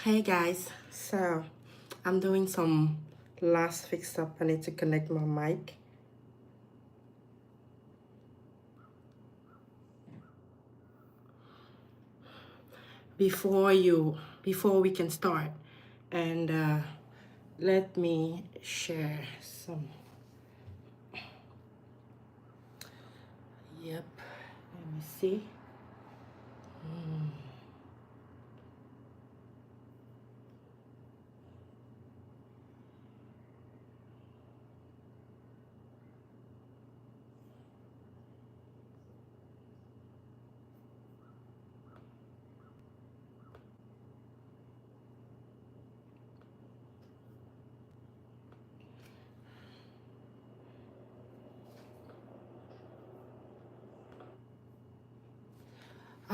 Hey guys, so I'm doing some last fix up. I need to connect my mic. Before we can start, and let me share some. Yep, let me see.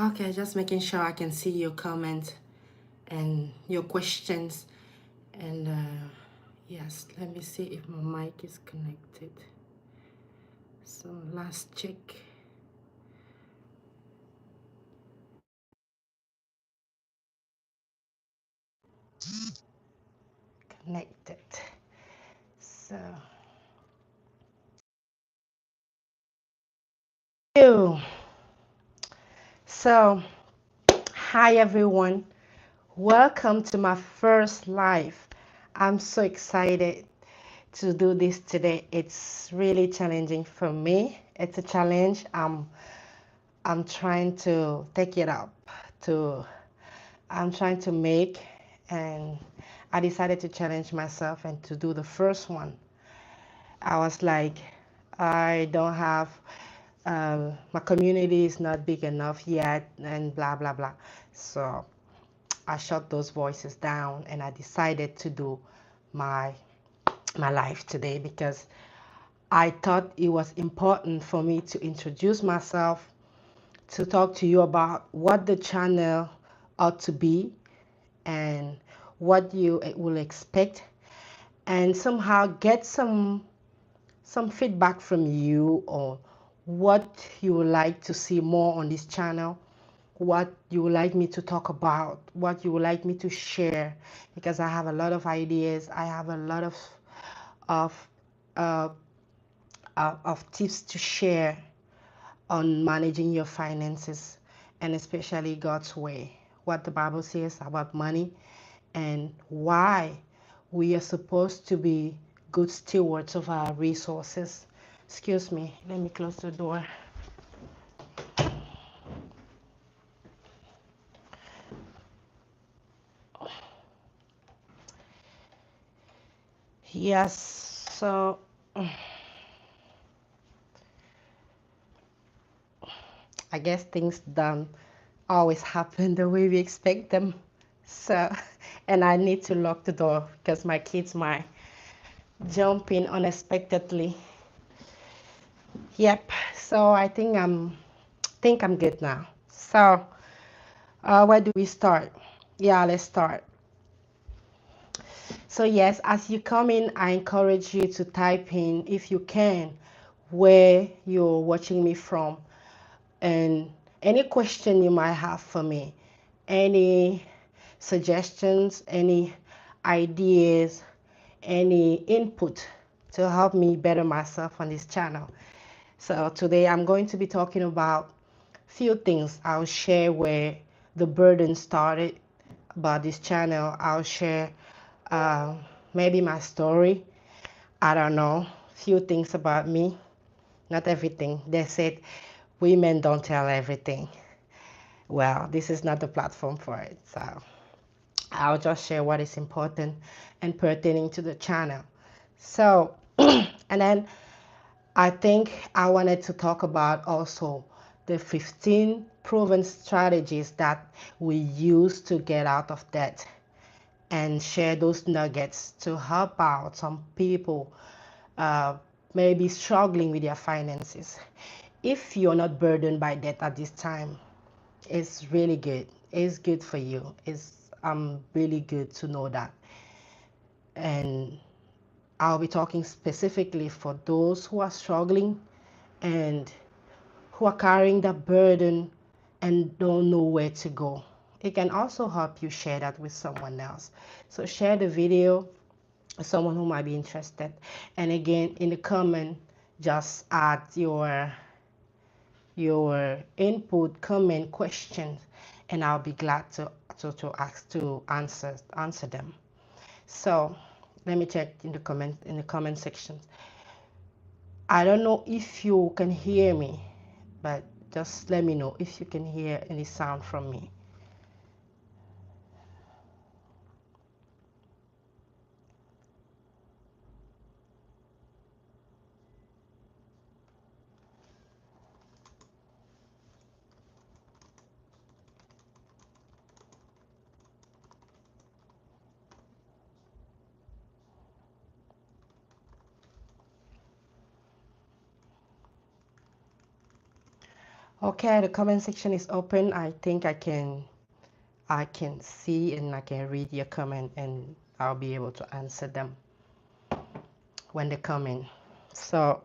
Okay, just making sure I can see your comment and your questions. And yes, let me see if my mic is connected. So last check. Connected. So, ew. So, hi everyone. Welcome to my first live. I'm so excited to do this today. It's really challenging for me. It's a challenge. I'm trying to take it up to I'm trying to make, and I decided to challenge myself and to do the first one. I was like, I don't have, my community is not big enough yet, and blah, blah, blah. So I shut those voices down and I decided to do my my life today because I thought it was important for me to introduce myself, to talk to you about what the channel ought to be and what you will expect, and somehow get some feedback from you or what you would like to see more on this channel, what you would like me to talk about, what you would like me to share, because I have a lot of ideas. I have a lot of uh, of tips to share on managing your finances, and especially God's way, what the Bible says about money, and why we are supposed to be good stewards of our resources. Excuse me, let me close the door. Yes, so I guess things don't always happen the way we expect them. So, and I need to lock the door because my kids might jump in unexpectedly. Yep. So I think I'm good now. So, where do we start? Yeah, let's start. So yes, as you come in, I encourage you to type in, if you can, where you're watching me from, and any question you might have for me, any suggestions, any ideas, any input to help me better myself on this channel. So today I'm going to be talking about few things. I'll share where the burden started about this channel. I'll share uh, maybe my story. I don't know, few things about me, not everything. They said women don't tell everything. Well, this is not the platform for it. So I'll just share what is important and pertaining to the channel. So, and then I think I wanted to talk about also the 15 proven strategies that we use to get out of debt, and share those nuggets to help out some people uh, maybe struggling with their finances. If you're not burdened by debt at this time, it's really good. It's good for you. It's really good to know that. And I'll be talking specifically for those who are struggling and who are carrying that burden and don't know where to go. it can also help you share that with someone else. So share the video with someone who might be interested. And again, in the comment, just add your input, comment, questions, and I'll be glad to answer them. So let me check in the comment section. I don't know if you can hear me, but just let me know if you can hear any sound from me. Okay, the comment section is open. I think I can see and I can read your comment, and I'll be able to answer them when they come in. So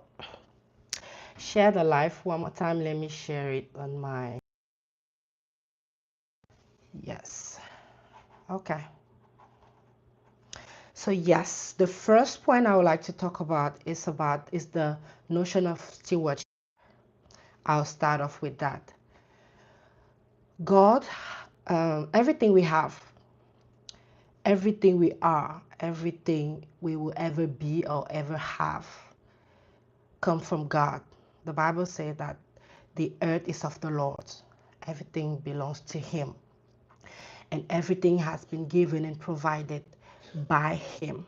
share the live one more time. Let me share it on my, yes. Okay. So yes, the first point I would like to talk about is the notion of stewardship. I'll start off with that. God, everything we have, everything we are, everything we will ever be or ever have, come from God. The Bible says that the earth is of the Lord. Everything belongs to Him. And everything has been given and provided by Him.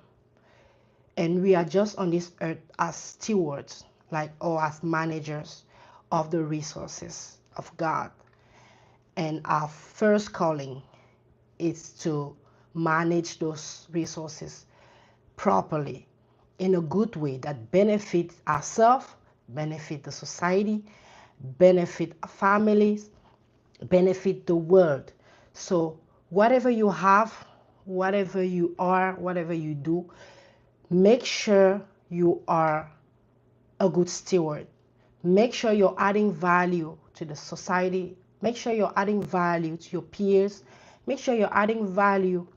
And we are just on this earth as stewards, or as managers of the resources of God. And our first calling is to manage those resources properly, in a good way that benefits ourselves, benefit the society, benefit our families, benefit the world. So whatever you have, whatever you are, whatever you do, make sure you are a good steward. Make sure you're adding value to the society. Make sure you're adding value to your peers. Make sure you're adding value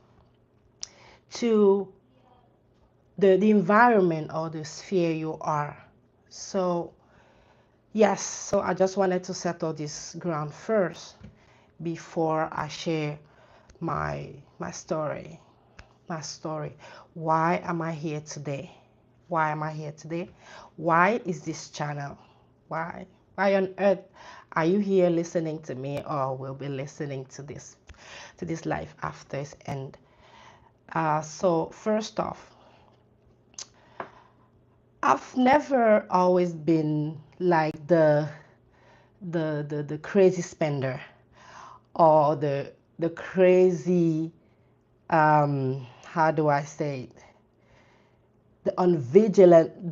to the environment or the sphere you are. So yes, so I just wanted to settle this ground first before I share my story. Why am I here today? Why am I here today? Why is this channel? Why on earth are you here listening to me, or will be listening to this live after its end? So first off, I've never always been like the crazy spender, or the crazy, how do I say it? The unvigilant,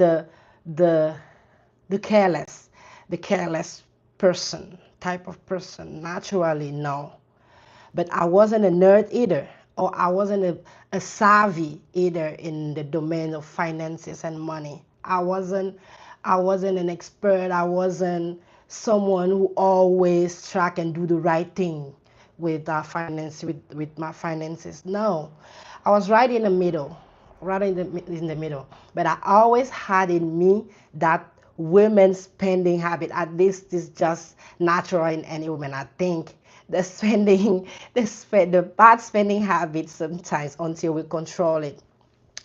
the careless person, type of person. Naturally, no. But I wasn't a nerd either, or I wasn't a savvy either in the domain of finances and money. I wasn't an expert. I wasn't someone who always track and do the right thing with with my finances. No, I was right in the middle, in the middle. But I always had in me that women spending habit. At least it's just natural in any woman, I think. The bad spending habits sometimes, until we control it.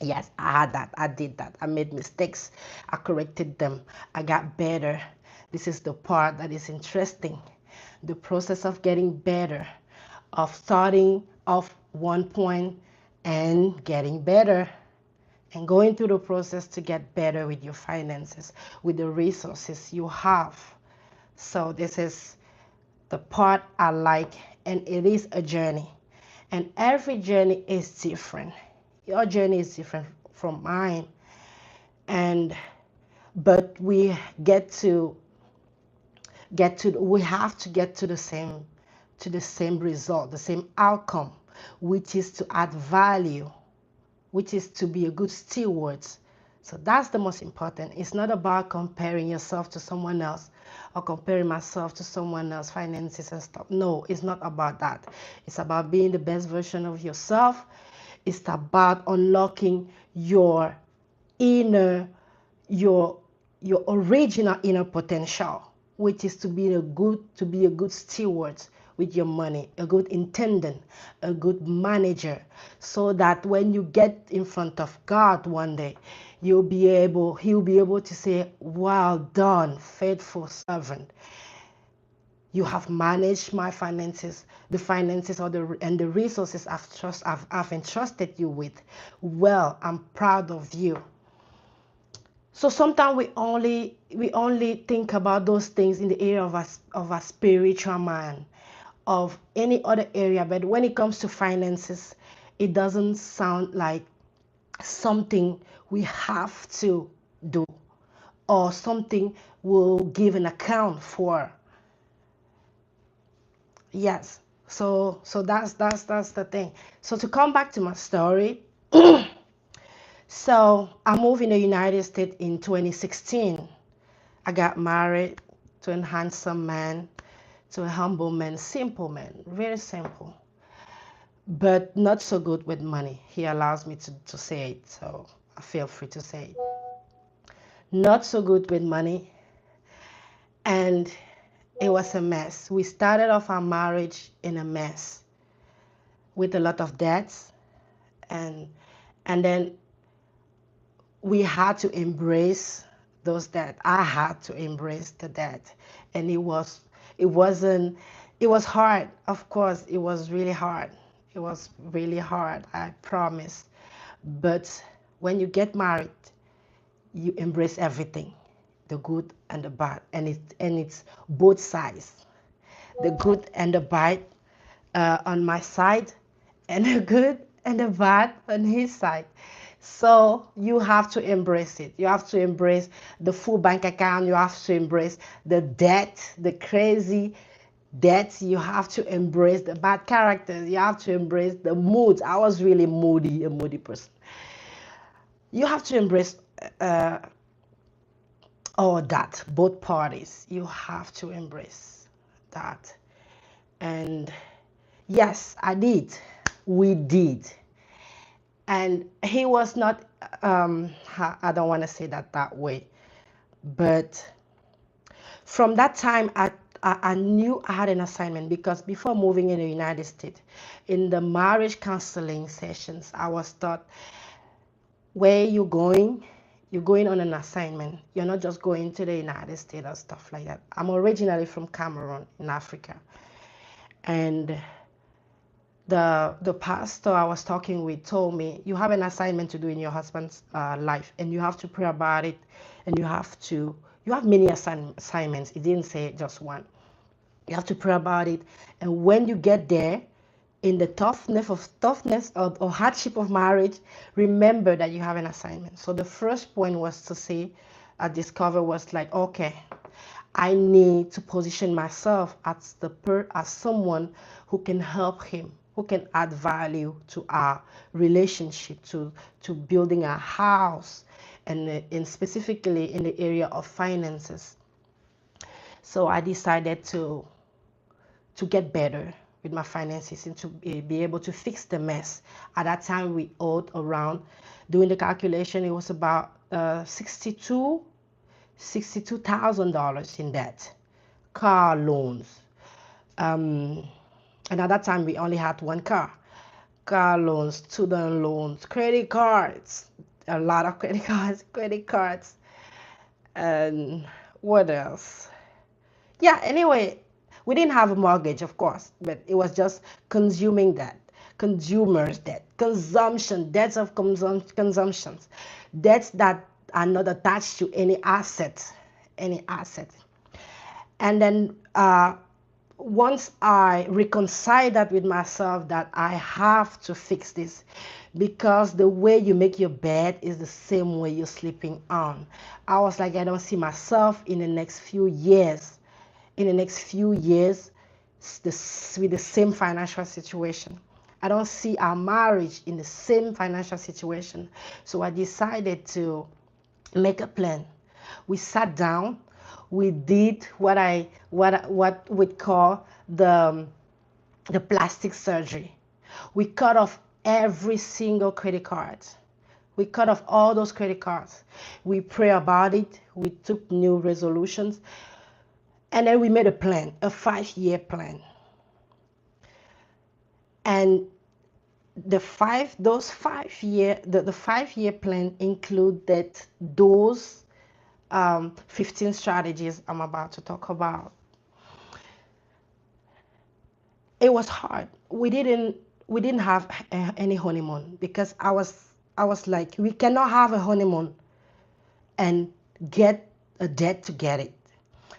Yes, I had that. I did that. I made mistakes. I corrected them. I got better. This is the part that is interesting. The process of getting better, of starting off one point and getting better, and going through the process to get better with your finances, with the resources you have. So this is the part I like, and it is a journey. And every journey is different. Your journey is different from mine. But we have to get to the same result, the same outcome, which is to add value, which is to be a good steward. So that's the most important. It's not about comparing yourself to someone else, or comparing myself to someone else's finances and stuff. No, it's not about that. It's about being the best version of yourself. It's about unlocking your inner, your original inner potential, which is to be a good steward with your money, a good intendant, a good manager, so that when you get in front of God one day, he'll be able to say, well done, faithful servant. You have managed my finances, the finances and the resources I've entrusted you with. Well, I'm proud of you. So sometimes we only think about those things in the area of our spiritual man, of any other area, but when it comes to finances, it doesn't sound like something we have to do or something we'll give an account for. Yes. So that's the thing. So to come back to my story, so I moved in the United States in 2016. I got married to a handsome man, to a humble man, simple man, very simple, but not so good with money. He allows me to say it, so I feel free to say it. Not so good with money, and it was a mess. We started off our marriage in a mess with a lot of debts, and then we had to embrace those debt. I had to embrace the debt, and it was hard. Of course, it was really hard. It was really hard, I promise. But when you get married, you embrace everything, the good and the bad, and it's both sides, the good and the bad on my side, and the good and the bad on his side. So you have to embrace it. You have to embrace the full bank account. You have to embrace the debt, the crazy debts. You have to embrace the bad characters. You have to embrace the moods. I was really moody, a moody person. You have to embrace all that, both parties. You have to embrace that. And yes, I did. We did. And he was not, I don't want to say that way, but from that time, I knew I had an assignment, because before moving in the United States, in the marriage counseling sessions, I was taught, where you going? You're going on an assignment. You're not just going to the United States or stuff like that. I'm originally from Cameroon in Africa. And the pastor I was talking with told me, you have an assignment to do in your husband's life, and you have to pray about it, and you have many assignments. He didn't say just one. You have to pray about it, and when you get there, in the toughness or hardship of marriage, remember that you have an assignment. So the first point was to say, I discovered, was like, okay, I need to position myself as someone who can help him, who can add value to our relationship, to building a house, and specifically in the area of finances. So I decided to get better with my finances and to be able to fix the mess. At that time, we owed around, doing the calculation, it was about $62,000 in debt, car loans. And at that time, we only had one car. Car loans, student loans, credit cards, a lot of credit cards, and what else? Yeah, anyway, we didn't have a mortgage, of course, but it was just consuming debt, consumers debt, consumption, debts of consumptions, debts that are not attached to any asset. And then once I reconciled that with myself, that I have to fix this, because the way you make your bed is the same way you're sleeping on. I was like, I don't see myself in the next few years with the same financial situation. I don't see our marriage in the same financial situation. So I decided to make a plan. We sat down, we did what we call the plastic surgery. We cut off every single credit card. We cut off all those credit cards. We pray about it. We took new resolutions. And then we made a plan, a 5-year plan. And the 5-year plan included those 15 strategies I'm about to talk about. It was hard. We didn't have any honeymoon because I was like, we cannot have a honeymoon and get a debt to get it.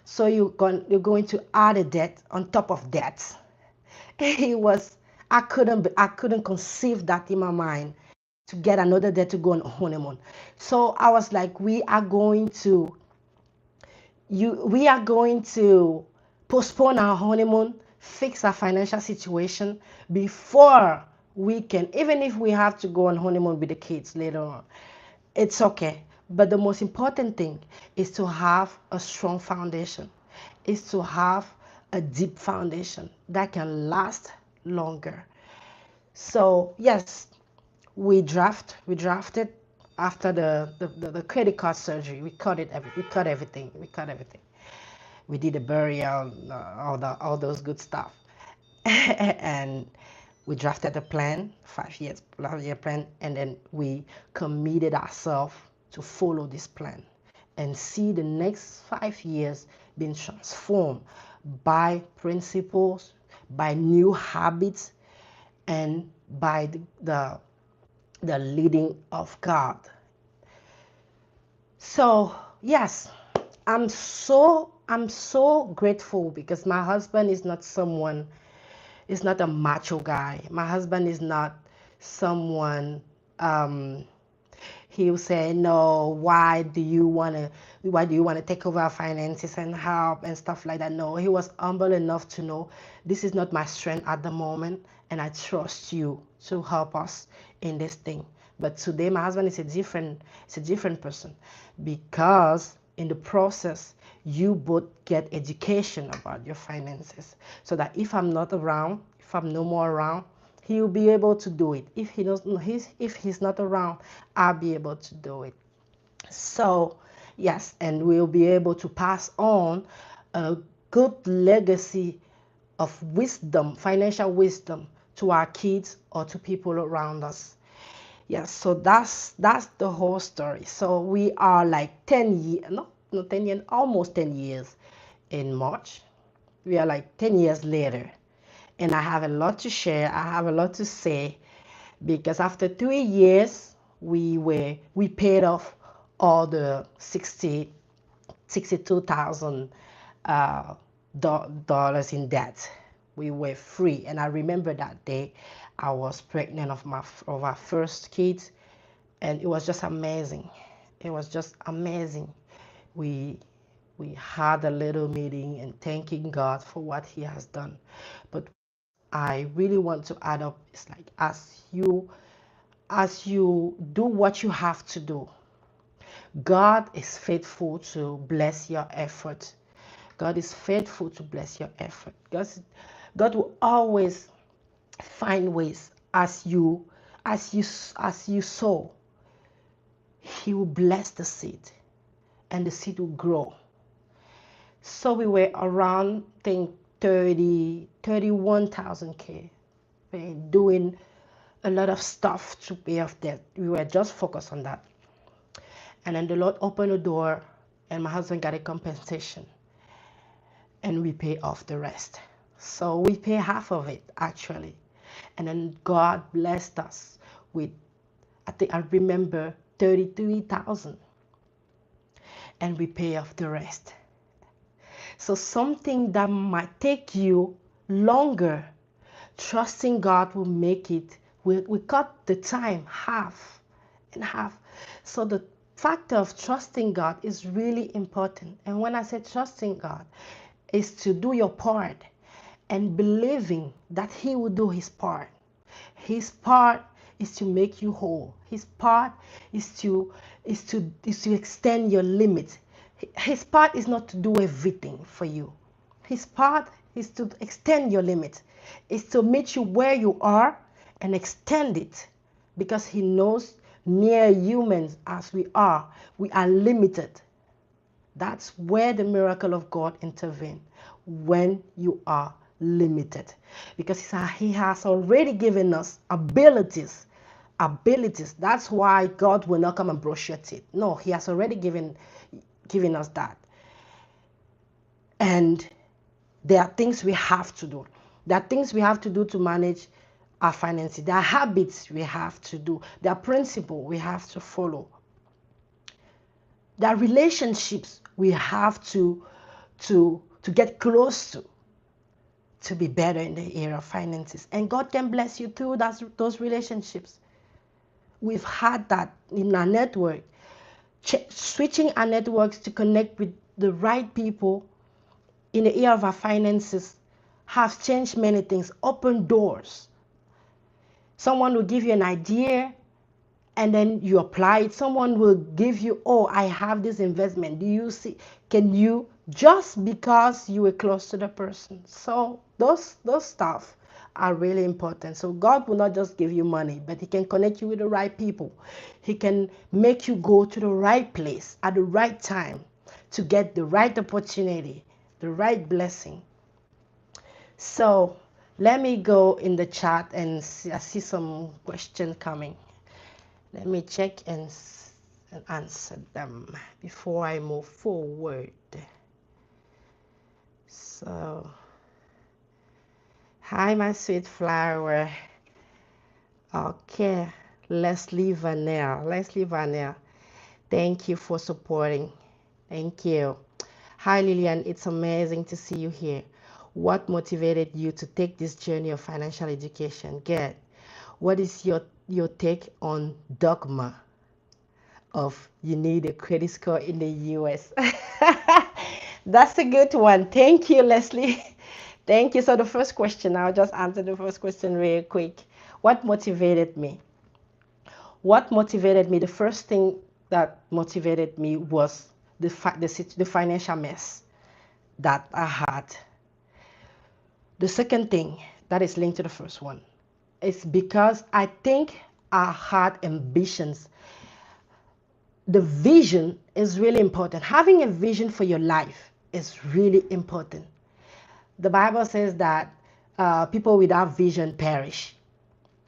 So you're going to add a debt on top of debt. It was I couldn't conceive that in my mind to get another debt to go on a honeymoon. So I was like, we are going to postpone our honeymoon, fix our financial situation before we can, even if we have to go on honeymoon with the kids later on, it's okay. But the most important thing is to have a strong foundation, is to have a deep foundation that can last longer. So yes, we drafted after the credit card surgery. We cut everything. We did a burial, all those good stuff. And we drafted a plan, 5 year plan, and then we committed ourselves to follow this plan and see the next 5 years being transformed by principles, by new habits, and by the leading of God. So yes, I'm so grateful because my husband is not someone, is not a macho guy. My husband is not someone, he'll say, no, why do you want to take over our finances and help and stuff like that. No, he was humble enough to know this is not my strength at the moment, and I trust you to help us in this thing. But today my husband is a different person, because in the process you both get education about your finances, so that if I'm not around, if I'm no more around, he'll be able to do it. If he's not around, I'll be able to do it. So yes, and we'll be able to pass on a good legacy of wisdom, financial wisdom, to our kids or to people around us. Yes, so that's the whole story. So we are like 10 years, not 10 years, almost 10 years in March. We are like 10 years later. And I have a lot to share. I have a lot to say, because after 3 years, we paid off all the $62,000 dollars in debt. We were free. And I remember that day I was pregnant of our first kids, and it was just amazing. It was just amazing. We we had a little meeting and thanking God for what He has done. But I really want to add up, it's like, as you do what you have to do, God is faithful to bless your effort. God is faithful to bless your effort. God will always find ways. As you sow, He will bless the seed, and the seed will grow. So we were around, I think, 31,000 K, doing a lot of stuff to pay off debt. We were just focused on that. And then the Lord opened the door, and my husband got a compensation, and we pay off the rest. So we pay half of it, actually. And then God blessed us with, I think I remember, 33,000, and we pay off the rest. So something that might take you longer, trusting God will make it. We cut the time half and half. So the factor of trusting God is really important. And when I say trusting God, is to do your part and believing that He will do His part. His part is to make you whole. His part is to extend your limits. His part is not to do everything for you. His part is to extend your limit, is to meet you where you are and extend it, because he knows mere humans as we are limited. That's where the miracle of God intervenes, when you are limited. Because he has already given us abilities. Abilities. That's why God will not come and brush your teeth. No, he has already given us that. And there are things we have to do. There are things we have to do to manage our finances. There are habits we have to do. There are principles we have to follow. There are relationships we have to get close to be better in the area of finances. And God can bless you through those relationships. We've had that in our network. Switching our networks to connect with the right people in the area of our finances have changed many things, open doors. Someone will give you an idea and then you apply it. Someone will give you, oh, I have this investment. Do you see? Can you? Just because you were close to the person. So those stuff are really important. So God will not just give you money, but he can connect you with the right people. He can make you go to the right place at the right time to get the right opportunity, the right blessing. So let me go in the chat and see, I see some questions coming. Let me check and answer them before I move forward. So, hi, my sweet flower. Okay, Leslie Vanel. Thank you for supporting. Thank you. Hi, Lillian. It's amazing to see you here. What motivated you to take this journey of financial education? Good. What is your take on dogma of you need a credit score in the US? That's a good one. Thank you, Leslie. Thank you. So the first question, I'll just answer the first question real quick. What motivated me? What motivated me? The first thing that motivated me was the financial mess that I had. The second thing that is linked to the first one is because I think I had ambitions. The vision is really important. Having a vision for your life is really important. The Bible says that people without vision perish.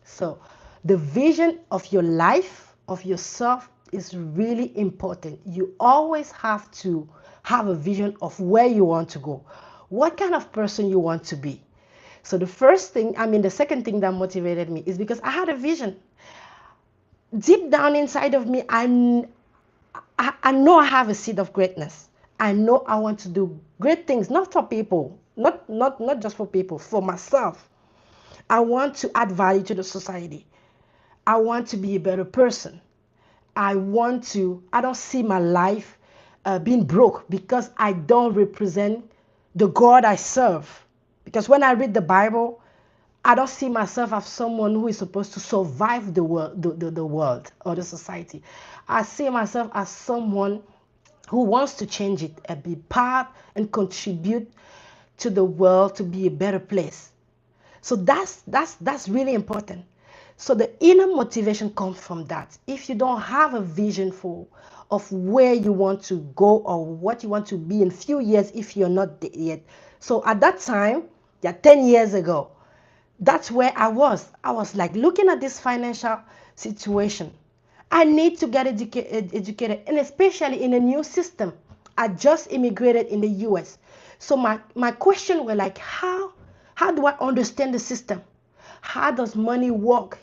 So the vision of your life, of yourself, is really important. You always have to have a vision of where you want to go, what kind of person you want to be. So the second thing that motivated me is because I had a vision. Deep down inside of me, I know I have a seed of greatness. I know I want to do great things, not for people, not just for people, for myself. I want to add value to the society. I want to be a better person. I don't see my life being broke because I don't represent the God I serve. Because when I read the Bible, I don't see myself as someone who is supposed to survive the world, the world or the society. I see myself as someone who wants to change it and be part and contribute to the world to be a better place. So that's really important. So the inner motivation comes from that. If you don't have a vision of where you want to go or what you want to be in a few years, if you're not there yet. So at that time, 10 years ago, that's where I was. I was like looking at this financial situation. I need to get educated, and especially in a new system. I just immigrated in the US. So my question were like, how do I understand the system? How does money works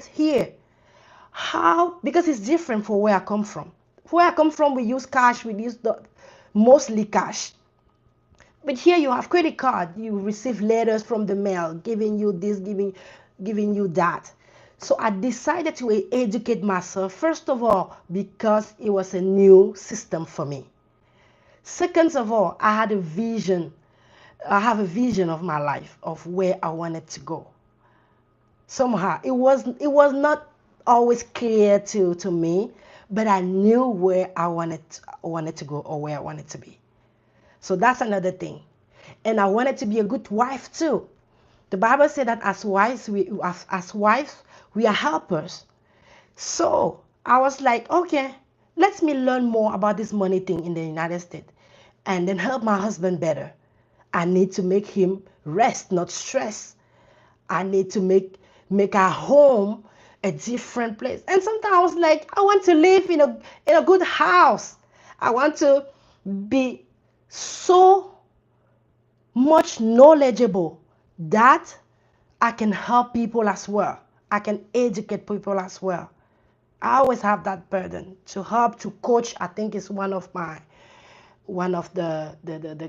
here? How? Because it's different from where I come from. Where I come from, we use cash. We use mostly cash. But here you have credit card. You receive letters from the mail giving you this, giving you that. So I decided to educate myself, first of all, because it was a new system for me. Second of all, I had a vision. I have a vision of my life, of where I wanted to go. Somehow, it was not always clear to me, but I knew where I wanted to go or where I wanted to be. So that's another thing. And I wanted to be a good wife too. The Bible said that as wives we are helpers. So I was like, okay, let me learn more about this money thing in the United States and then help my husband better. I need to make him rest, not stress. I need to make our home a different place. And sometimes I was like, I want to live in a good house. I want to be so much knowledgeable that I can help people as well. I can educate people as well. I always have that burden to help, to coach. I think is one of the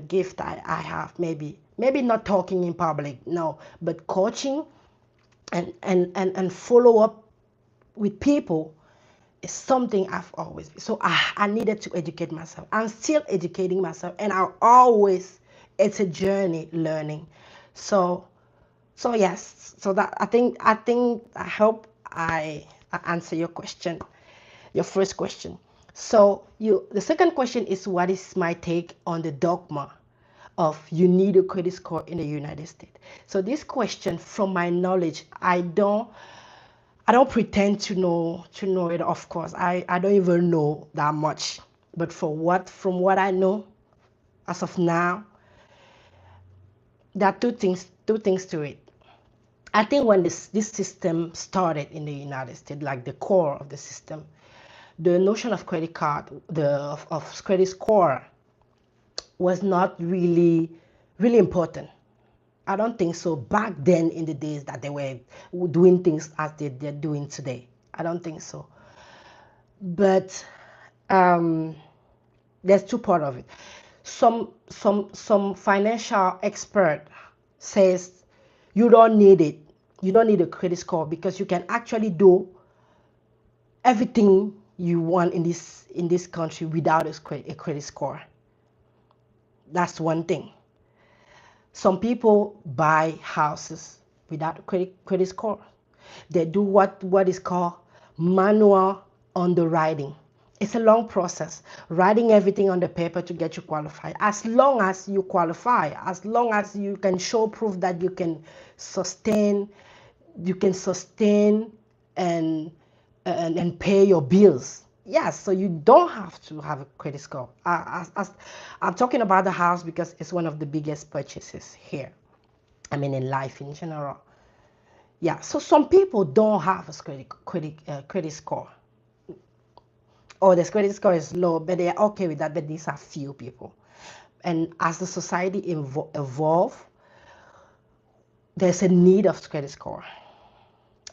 gift I have. Maybe not talking in public, no, but coaching and follow up with people is something I've always been. So I needed to educate myself. I'm still educating myself, and it's a journey learning. So yes, so that I hope I answer your question, your first question. So the second question is, what is my take on the dogma of you need a credit score in the United States? So this question, from my knowledge, I don't pretend to know it. Of course, I don't even know that much. But from what I know as of now, there are two things to it. I think when this system started in the United States, like the core of the system, the notion of credit card, of credit score, was not really important. I don't think so back then in the days that they were doing things as they're doing today. I don't think so. But um, there's two part of it. Some financial expert says you don't need it. You don't need a credit score because you can actually do everything you want in this country without a credit score. That's one thing. Some people buy houses without a credit score. They do what is called manual underwriting. It's a long process, writing everything on the paper to get you qualified. As long as you qualify, as long as you can show proof that sustain, you can sustain and pay your bills. Yes, so you don't have to have a credit score. I'm talking about the house because it's one of the biggest purchases here. I mean, in life in general. Yeah, so some people don't have a credit score, or the credit score is low, but they're okay with that. But these are few people, and as the society evolve, there's a need of credit score,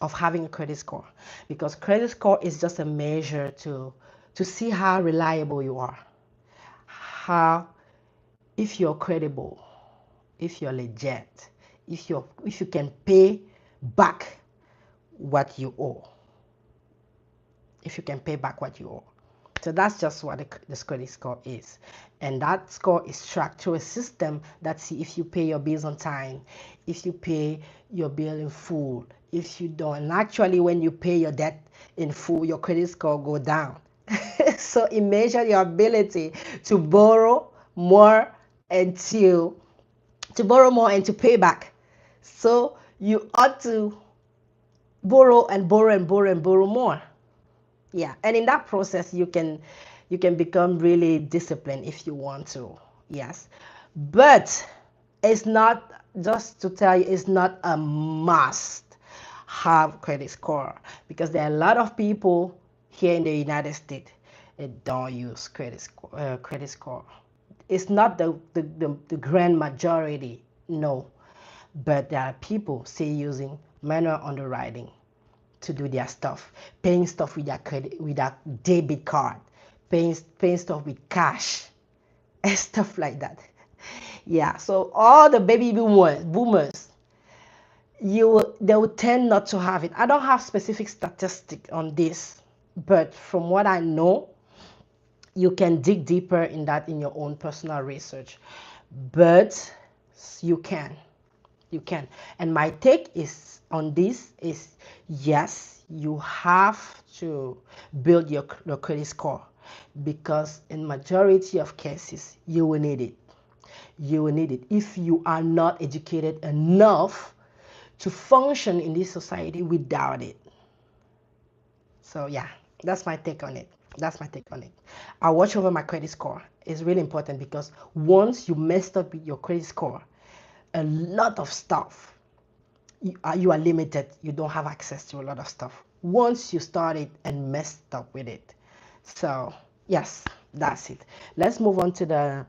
of having a credit score, because credit score is just a measure to see how reliable you are, how, if you're credible, if you're legit, if you can pay back what you owe, if you can pay back what you owe. So that's just what the credit score is. And that score is tracked through a system that see if you pay your bills on time, if you pay your bill in full, if you don't. And actually, when you pay your debt in full, your credit score go down. So it measures your ability to borrow more and to borrow more and to pay back. So you ought to borrow and borrow and borrow and borrow more. Yeah, and in that process you can become really disciplined if you want to. Yes, but it's not, just to tell you, it's not a must have credit score, because there are a lot of people here in the United States that don't use credit score. It's not the grand majority, no, but there are people still using manual underwriting to do their stuff, paying stuff with their debit card, paying stuff with cash and stuff like that. Yeah, so all the baby boomers, they will tend not to have it. I don't have specific statistic on this, but from what I know, you can dig deeper in that in your own personal research. But you can. And my take is on this is, yes, you have to build your credit score, because in majority of cases you will need it. You will need it if you are not educated enough to function in this society without it. So yeah, that's my take on it. That's my take on it. I watch over my credit score. It's really important, because once you messed up with your credit score, a lot of stuff, you are limited. You don't have access to a lot of stuff once you started and messed up with it. So yes, that's it. Let's move on to the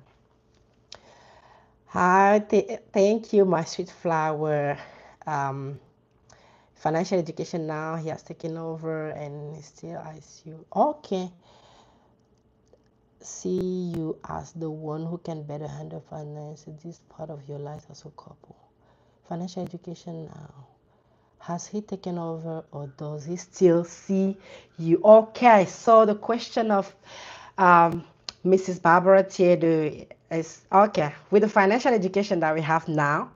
hi. Thank you, my sweet flower. Um, Financial education now. He has taken over and he still ICU. Okay. See you as the one who can better handle finance. This part of your life as a couple. Financial education now. Has he taken over, or does he still see you? Okay, so the question of Mrs. Barbara Tiedu is okay. With the financial education that we have now,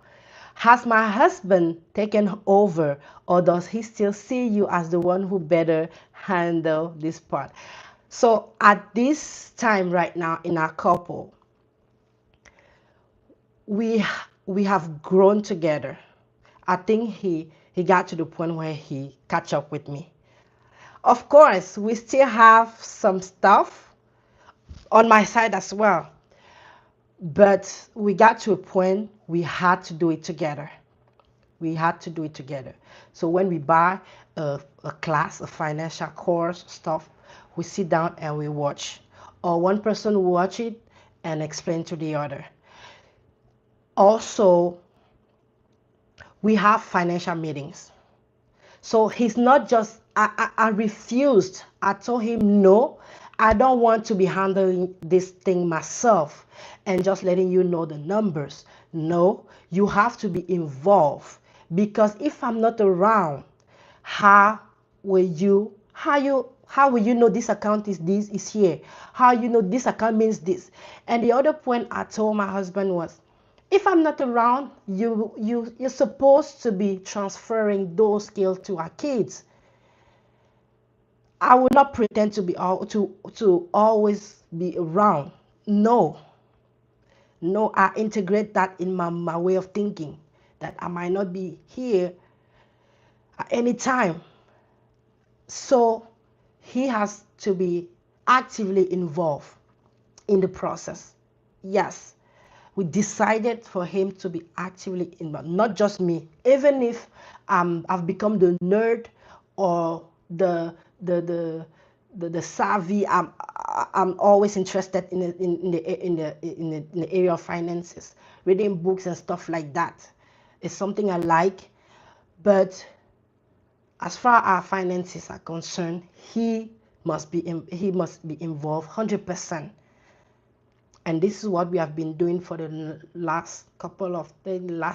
has my husband taken over, or does he still see you as the one who better handle this part? So at this time right now in our couple, we we have grown together. I think he got to the point where he catch up with me. Of course, we still have some stuff on my side as well, but we got to a point we had to do it together. We had to do it together. So when we buy a class, a financial course stuff, we sit down and we watch, or one person will watch it and explain to the other. Also, we have financial meetings. So he's not just, I refused. I told him, no, I don't want to be handling this thing myself and just letting you know the numbers. No, you have to be involved, because if I'm not around, how how will you know this account is here? How you know this account means this? And the other point I told my husband was, if I'm not around, you're supposed to be transferring those skills to our kids. I will not pretend to be to always be around. No, no, I integrate that in my way of thinking, that I might not be here at any time. So he has to be actively involved in the process. Yes, we decided for him to be actively involved, not just me. Even if I've become the nerd or the savvy, I'm always interested in the area of finances, reading books and stuff like that. It's something I like, but as far as our finances are concerned, he must be involved 100%. And this is what we have been doing for the last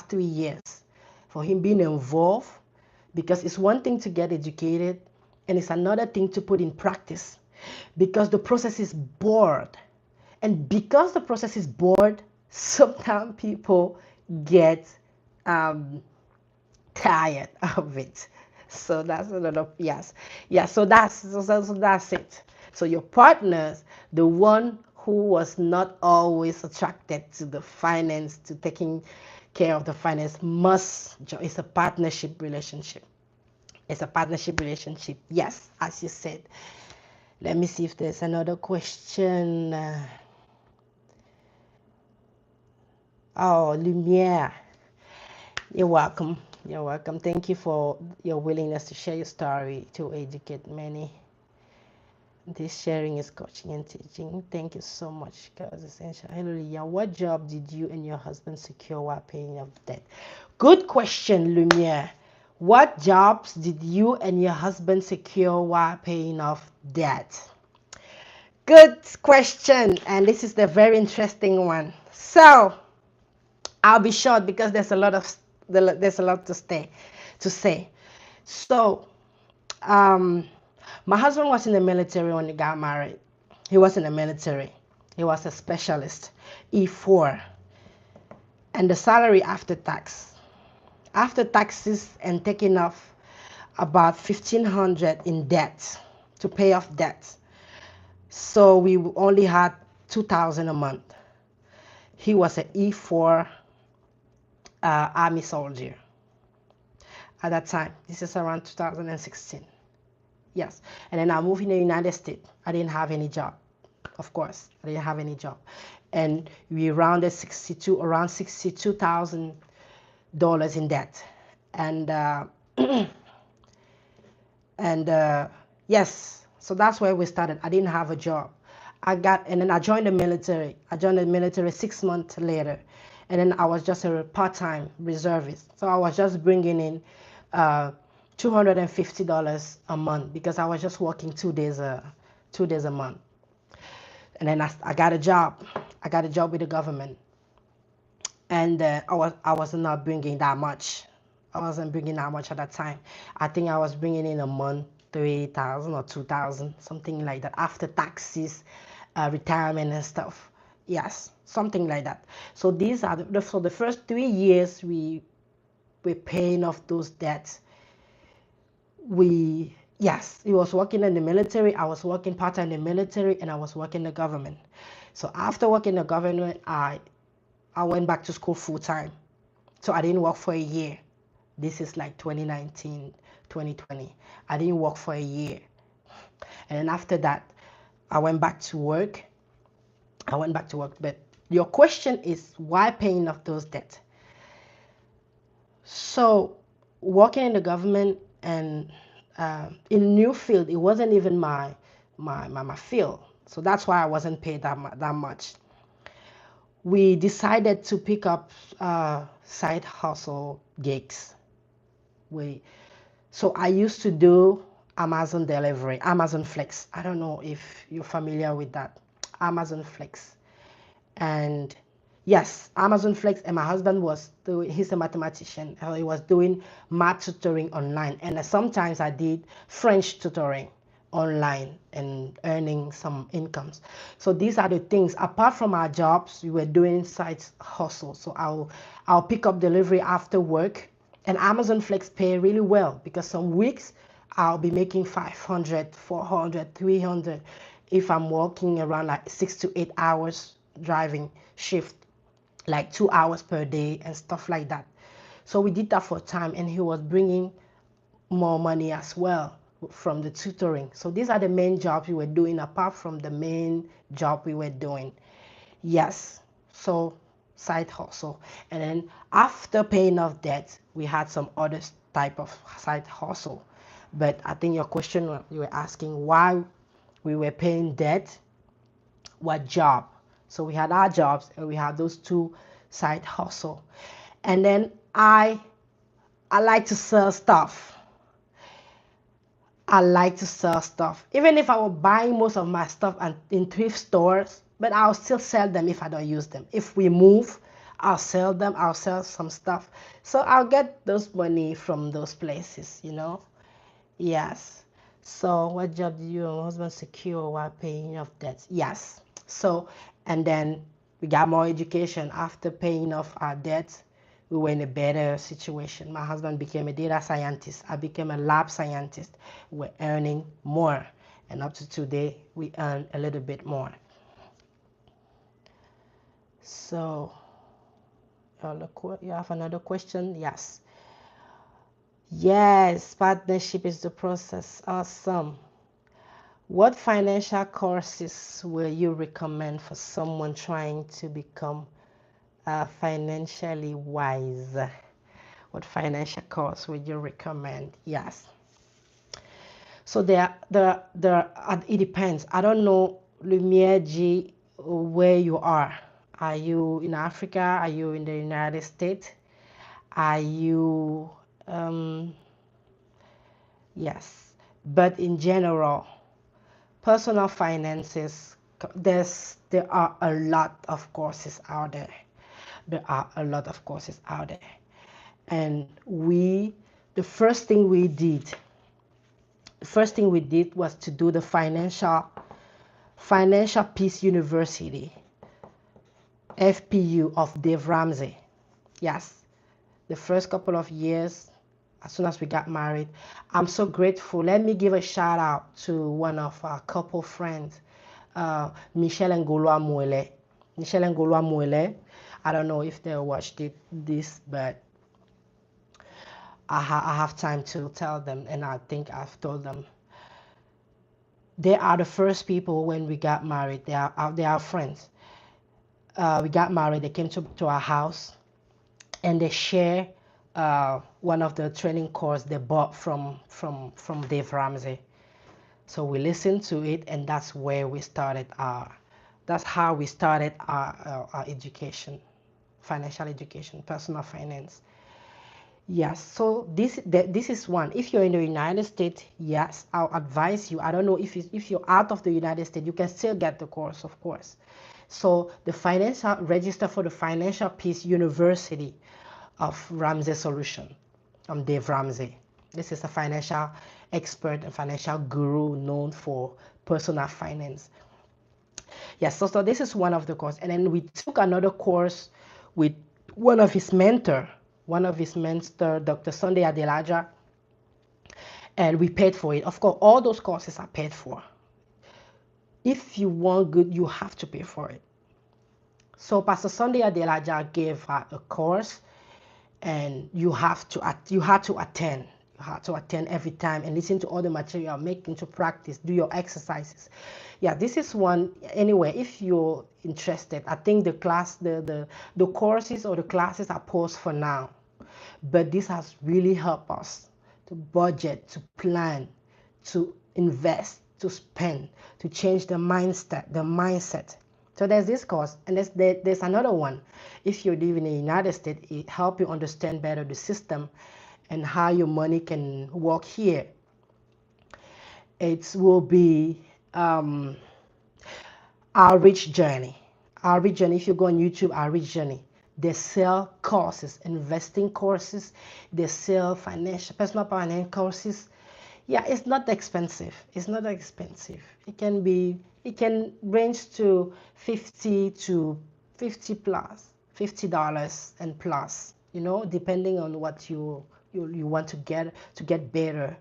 3 years, for him being involved, because it's one thing to get educated and it's another thing to put in practice, because the process is bored. And because the process is bored, sometimes people get tired of it. So that's a lot of yes. Yeah, so that's it. So your partners, the one who was not always attracted to the finance, to taking care of the finance, must join. It's a partnership relationship. It's a partnership relationship. Yes, as you said. Let me see if there's another question. Oh, Lumiere. You're welcome. You're welcome. Thank you for your willingness to share your story to educate many. This sharing is coaching and teaching. Thank you so much, guys. Essential. Hallelujah. What job did you and your husband secure while paying off debt? Good question, Lumiere. What jobs did you and your husband secure while paying off debt? Good question, and this is the very interesting one. So I'll be short because there's a lot to say. So my husband was in the military when he got married. He was in the military. He was a specialist, E4, and the salary after taxes and taking off about 1,500 in debt to pay off debt. So we only had 2,000 a month. He was an E4 Army soldier at that time. This is around 2016. Yes. And then I moved in the United States. I didn't have any job. Of course, I didn't have any job. And we rounded around $62,000 in debt. And yes, so that's where we started. I didn't have a job. And then I joined the military. I joined the military 6 months later. And then I was just a part-time reservist. So I was just bringing in $250 a month because I was just working 2 days a month. And then I got a job. I got a job with the government. And I was not bringing that much. I wasn't bringing that much at that time. I think I was bringing in a month 3,000 or 2,000, something like that, after taxes, retirement and stuff. Yes, something like that. So these are so the first 3 years we were paying off those debts. Yes, he was working in the military. I was working part-time in the military, and I was working in the government. So after working in the government, I went back to school full-time. So I didn't work for a year. This is like 2019, 2020. I didn't work for a year. And then after that, I went back to work. But your question is, why paying off those debts? So working in the government and in new field, it wasn't even my field. So that's why I wasn't paid that much. We decided to pick up side hustle gigs. So I used to do Amazon delivery, Amazon Flex. I don't know if you're familiar with that, Amazon Flex. And yes, Amazon Flex. And my husband he's a mathematician. He was doing math tutoring online. And sometimes I did French tutoring online and earning some incomes. So these are the things. Apart from our jobs, we were doing side hustle. So I'll pick up delivery after work. And Amazon Flex pay really well because some weeks I'll be making 500, 400, 300 if I'm working around like 6 to 8 hours driving shift, like 2 hours per day and stuff like that. So we did that for a time, and he was bringing more money as well from the tutoring. So these are the main jobs we were doing apart from the main job we were doing. Yes, so side hustle. And then after paying off debt, we had some other type of side hustle. But I think your question, you were asking why we were paying debt, what job. So we had our jobs and we had those two side hustle. And then I like to sell stuff. Even if I was buying most of my stuff in thrift stores, but I'll still sell them if I don't use them. If we move, I'll sell them. I'll sell some stuff. So I'll get those money from those places, Yes. So what job did you and your husband secure while paying off debts? Yes. So, and then we got more education. After paying off our debts, we were in a better situation. My husband became a data scientist. I became a lab scientist. We're earning more. And up to today, we earn a little bit more. So, you have another question? Yes. Yes, partnership is the process. Awesome. What financial courses will you recommend for someone trying to become financially wise? What financial course would you recommend? Yes. So it depends. I don't know, Lumiere G, where you are. Are you in Africa? Are you in the United States? Are you yes. But in general, personal finances, there are a lot of courses out there. And the first thing we did was to do the Financial Peace University, FPU, of Dave Ramsey. Yes, the first couple of years as soon as we got married. I'm so grateful. Let me give a shout out to one of our couple friends, Michelle and Golua Muele. Michelle and Golua Muele. I don't know if they watched this, but I have time to tell them, and I think I've told them. They are the first people when we got married. They are friends. We got married. They came to our house, and they share one of the training course they bought from Dave Ramsey. So we listened to it, and that's where we started that's how we started our education, financial education, personal finance. Yes, so this is one. If you're in the United States, yes, I'll advise you. I don't know if you're out of the United States, you can still get the course, of course. So the financial register for the Financial Peace University of Ramsey Solution. I'm Dave Ramsey. This is a financial expert and financial guru known for personal finance. Yes, so this is one of the courses. And then we took another course with one of his mentor, Dr. Sunday Adelaja, and we paid for it. Of course, all those courses are paid for. If you want good, you have to pay for it. So Pastor Sunday Adelaja gave a course, and you had to attend. You had to attend every time and listen to all the material, make into practice, do your exercises. Yeah, this is one. Anyway, if you're interested, I think the courses or the classes are paused for now, but this has really helped us to budget, to plan, to invest, to spend, to change the mindset. So there's this course, and there's another one. If you live in the United States, it helps you understand better the system and how your money can work here. It will be Outreach Journey. Outreach Journey, if you go on YouTube, Outreach Journey, they sell courses, investing courses, they sell personal finance courses. Yeah, it's not expensive. It's not expensive. It can range to 50 to 50 plus, $50 and plus, depending on what you want to get better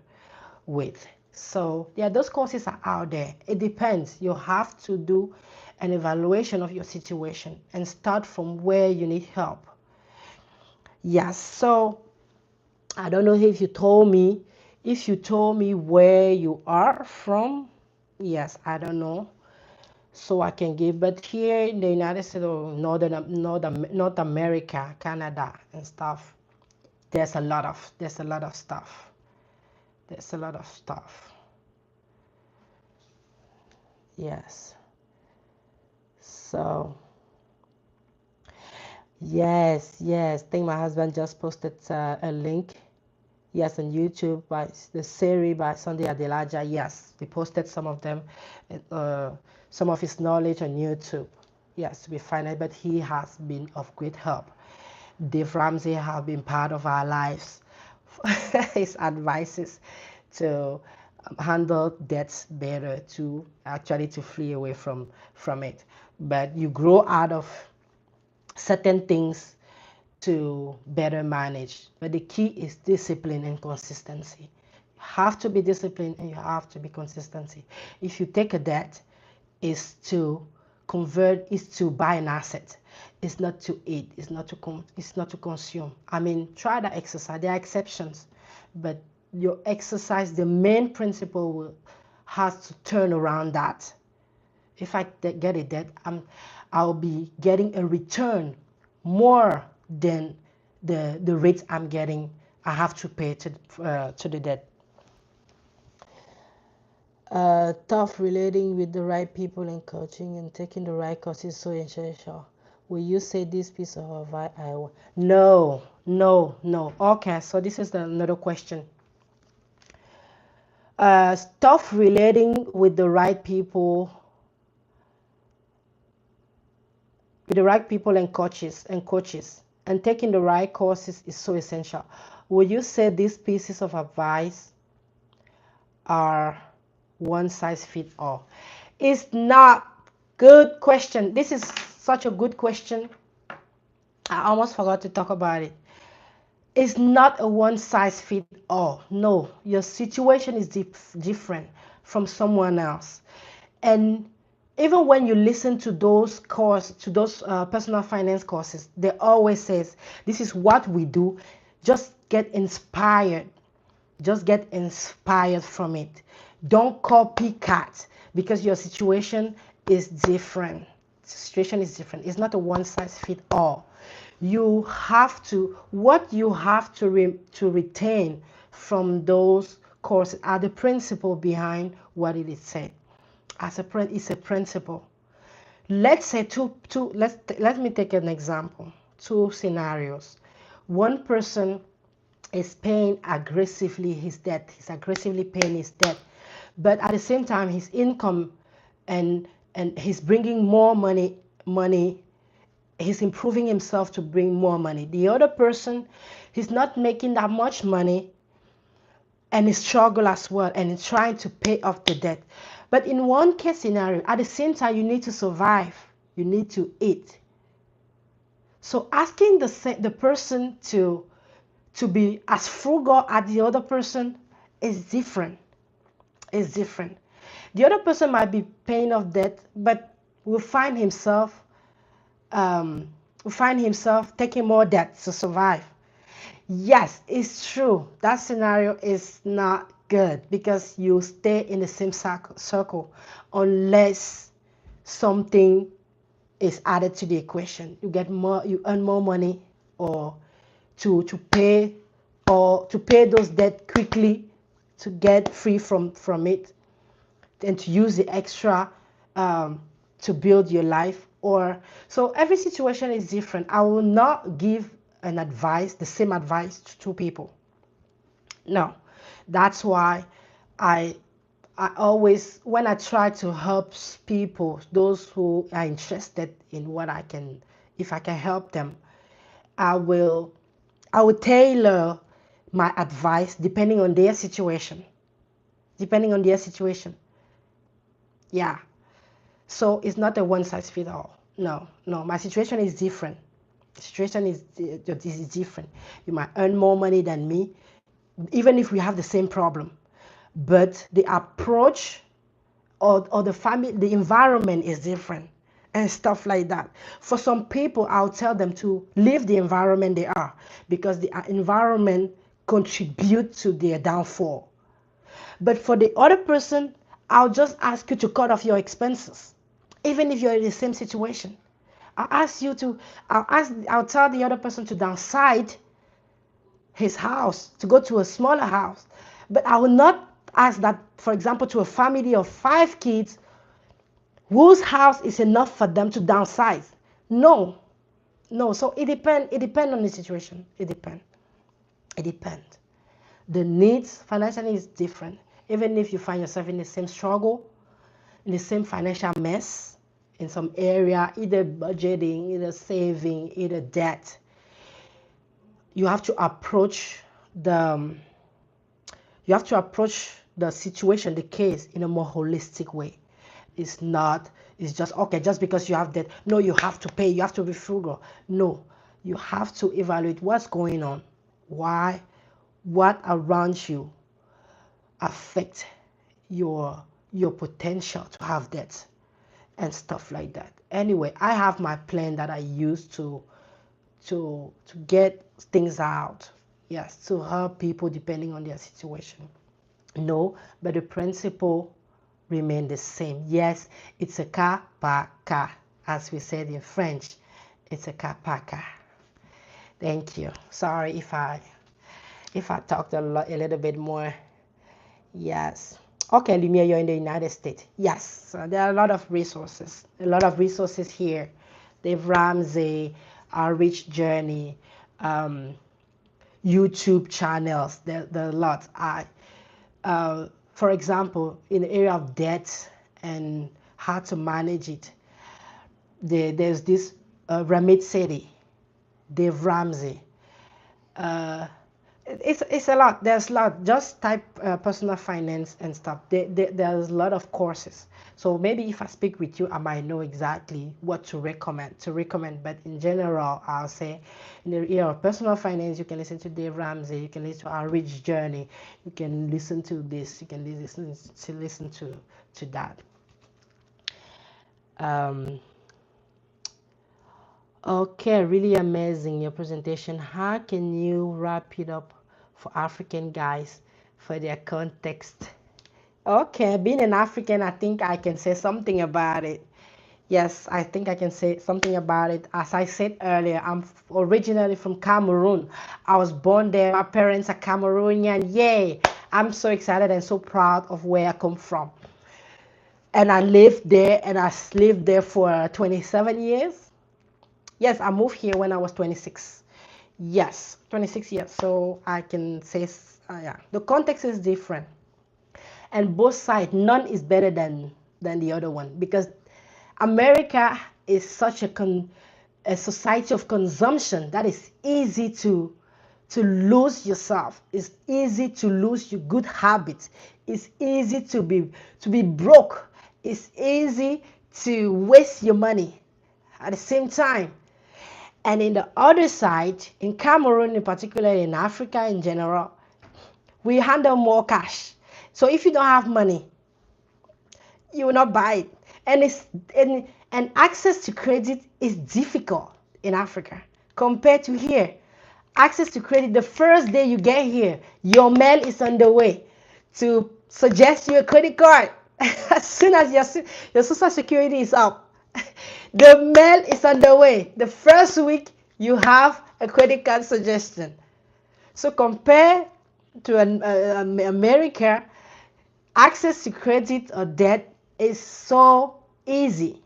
with. So yeah, those courses are out there. It depends. You have to do an evaluation of your situation and start from where you need help. Yes, so I don't know if you told me where you are from. Yes, I don't know. So I can give, but here in the United States or North America, Canada and stuff, there's a lot of stuff. There's a lot of stuff. Yes. So yes. I think my husband just posted a link. Yes, on YouTube by the series by Sunday Adelaja. Yes, we posted some of them, some of his knowledge on YouTube. Yes, to be finite, but he has been of great help. Dave Ramsey have been part of our lives. His advices to handle debts better, to flee away from it. But you grow out of certain things to better manage. But the key is discipline and consistency. You have to be disciplined and you have to be consistency. If you take a debt, is to buy an asset. It's not to eat. It's not to consume. I mean, try to exercise. There are exceptions, but your exercise, the main principle has to turn around that. If I get a debt, I'll be getting a return more than the rates I'm getting. I have to pay to the debt. Tough relating with the right people and coaching and taking the right courses is so essential. Will you say this piece of advice? No. Okay, so this is another question. Tough relating with the right people, and coaches, and taking the right courses is so essential. Will you say these pieces of advice are one size fits all? It's not. Good question. This is such a good question. I almost forgot to talk about it. It's not a one size fit all. No, your situation is different from someone else. And even when you listen to those personal finance courses, they always says this is what we do. Just get inspired. Just get inspired from it. Don't copycat because your situation is different. Situation is different. It's not a one size fit all. You have to, what you have to retain from those courses are the principle behind what it is said. It's a principle. Let's say let me take an example. Two scenarios. One person is paying aggressively his debt. He's aggressively paying his debt, but at the same time, his income and he's bringing more money. He's improving himself to bring more money. The other person, he's not making that much money, and he struggle as well, and he's trying to pay off the debt. But in one case scenario, at the same time, you need to survive. You need to eat. So asking the person to be as frugal as the other person is different. Is different. The other person might be paying off debt, but will find himself taking more debt to survive. Yes, it's true. That scenario is not good because you stay in the same circle unless something is added to the equation. You earn more money, or to pay those debt quickly, to get free from it, and to use the extra to build your life. Or so every situation is different. I will not give the same advice to two people. No, that's why I always, when I try to help people, those who are interested in what I can, if I can help them, I will tailor my advice depending on their situation. Depending on their situation. Yeah. So it's not a one size fit all. No. My situation is different. The situation is different. You might earn more money than me, even if we have the same problem. But the approach or the environment is different, and stuff like that. For some people, I'll tell them to leave the environment they are, because the environment contributes to their downfall. But for the other person, I'll just ask you to cut off your expenses, even if you're in the same situation. I'll tell the other person to downsize his house, to go to a smaller house. But I will not ask that, for example, to a family of 5 kids whose house is enough for them to downsize. No. So it depends on the situation. It depends. The needs financially is different. Even if you find yourself in the same struggle, in the same financial mess, in some area, either budgeting, either saving, either debt, you have to approach the situation, the case, in a more holistic way. It's just okay, just because you have debt, no, you have to pay, you have to be frugal. No, you have to evaluate what's going on, why, what around you affect your potential to have debt and stuff like that. Anyway, I have my plan that I use to get things out. Yes, to help people depending on their situation. No, but the principle remain the same. Yes, it's a cas par cas, as we said in French. It's a cas par cas. Thank you. Sorry if I talked a little bit more. Yes. Okay, Lumiere, you're in the United States. Yes, so there are a lot of resources. Here. Dave Ramsey, Our Rich Journey, YouTube channels. There are a lot. For example, in the area of debt and how to manage it, there's this Ramit Sethi, Dave Ramsey. It's a lot. There's a lot. Just type personal finance and stuff. There's a lot of courses. So maybe if I speak with you, I might know exactly what to recommend. But in general, I'll say, in the area of personal finance, you can listen to Dave Ramsey. You can listen to Our Rich Journey. You can listen to this. You can listen to that. Um, Okay, really amazing your presentation. How can you wrap it up for African guys for their context? Okay, being an African, I think I can say something about it. Yes, I think I can say something about it. As I said earlier, I'm originally from Cameroon. I was born there. My parents are Cameroonian. Yay! I'm so excited and so proud of where I come from. And I lived there, and I lived there for 27 years. Yes, I moved here when I was 26. Yes, 26 years. So I can say, yeah, the context is different. And both sides, none is better than the other one, because America is such a society of consumption that is easy to lose yourself. It's easy to lose your good habits. It's easy to be broke. It's easy to waste your money at the same time. And in the other side, in Cameroon, in particular, in Africa in general, we handle more cash. So if you don't have money, you will not buy it. And and access to credit is difficult in Africa compared to here. Access to credit, the first day you get here, your mail is on the way to suggest you a credit card. As soon as your social security is up, the mail is on the way. The first week you have a credit card suggestion. So compare to America, access to credit or debt is so easy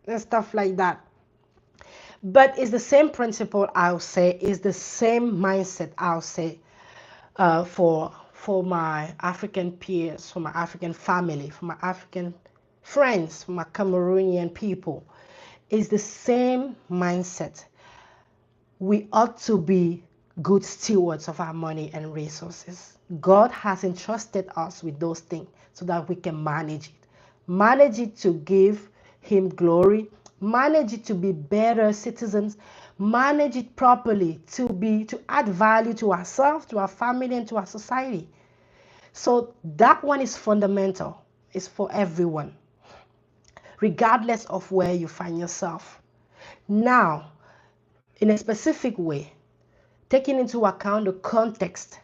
and stuff like that. But it's the same principle, I'll say. It's the same mindset, I'll say, for my African peers, for my African family, for my African friends, for my Cameroonian people. It's the same mindset. We ought to be good stewards of our money and resources. God has entrusted us with those things so that we can manage it. Manage it to give Him glory. Manage it to be better citizens. Manage it properly to add value to ourselves, to our family, and to our society. So that one is fundamental. It's for everyone, regardless of where you find yourself. Now, in a specific way, taking into account the context,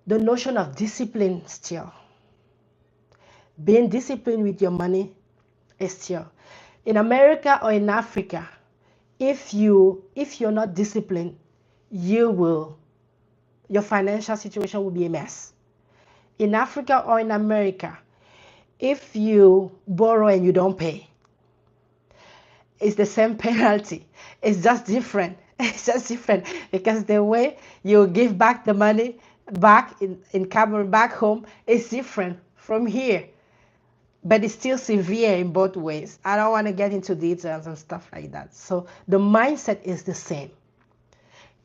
the notion of discipline still. Being disciplined with your money is still. In America or in Africa, if you're not disciplined, your financial situation will be a mess. In Africa or in America, if you borrow and you don't pay, it's the same penalty. It's just different. It's just different because the way you give back the money back in Cameroon, back home, is different from here. But it's still severe in both ways. I don't want to get into details and stuff like that. So the mindset is the same,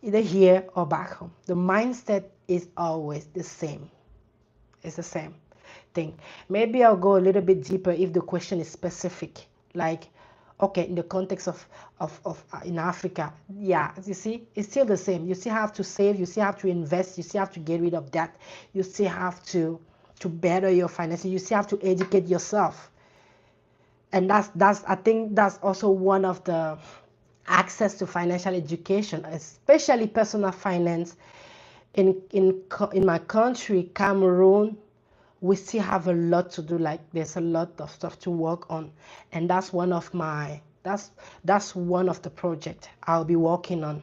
either here or back home. The mindset is always the same. It's the same thing. Maybe I'll go a little bit deeper if the question is specific. Like, okay, in the context of in Africa, yeah, you see, it's still the same. You still have to save, you still have to invest, you still have to get rid of debt, you still have to better your finances, you still have to educate yourself. And that's I think that's also one of the access to financial education, especially personal finance. In my country, Cameroon, we still have a lot to do. Like there's a lot of stuff to work on, and that's one of one of the project I'll be working on.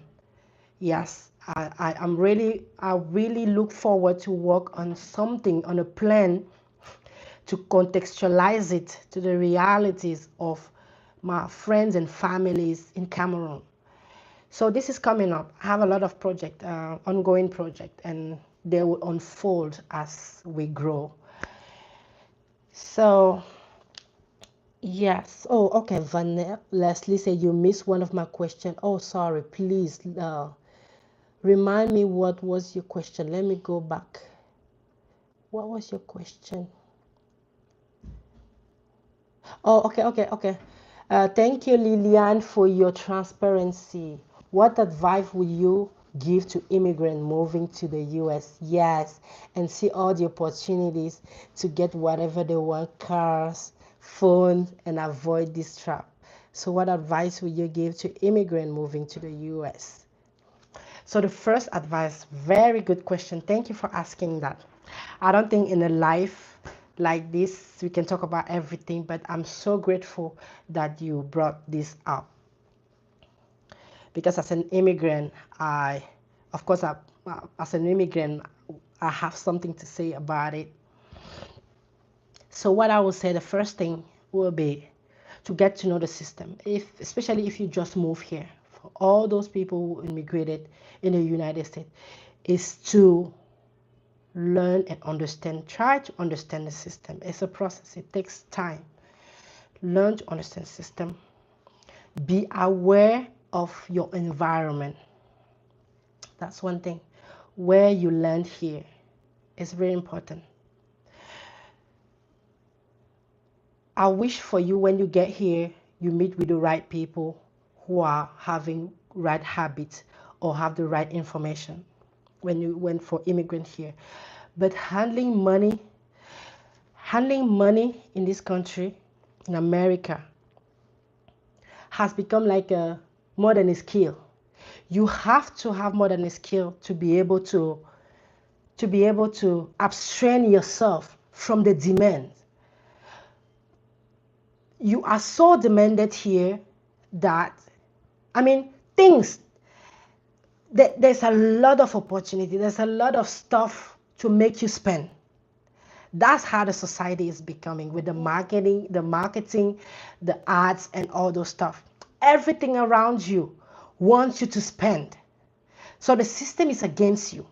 Yes, I really look forward to work on something, on a plan to contextualize it to the realities of my friends and families in Cameroon. So this is coming up. I have a lot of ongoing project, and they will unfold as we grow. So yes. Oh, okay. Leslie said you missed one of my questions. Oh, sorry. Please, Remind me, what was your question? Let me go back. What was your question? Oh, okay. Thank you, Lillian, for your transparency. What advice would you give to immigrants moving to the US? Yes, and see all the opportunities to get whatever they want, cars, phones, and avoid this trap. So what advice would you give to immigrants moving to the US? So the first advice, very good question. Thank you for asking that. I don't think in a life like this we can talk about everything, but I'm so grateful that you brought this up. Because as an immigrant, of course, as an immigrant, I have something to say about it. So what I would say, the first thing will be to get to know the system, especially if you just move here. For all those people who immigrated in the United States, is to learn and understand, try to understand the system. It's a process, it takes time. Learn to understand the system. Be aware of your environment. That's one thing. Where you land here is very important. I wish for you, when you get here, you meet with the right people who are having right habits or have the right information when you went for immigrant here. But handling money in this country, in America, has become like a more than a skill. You have to have more than a skill to be able to abstract yourself from the demand. You are so demanded here that, I mean, there's a lot of opportunity, there's a lot of stuff to make you spend. That's how the society is becoming, with the marketing, the ads, and all those stuff. Everything around you wants you to spend. So the system is against you.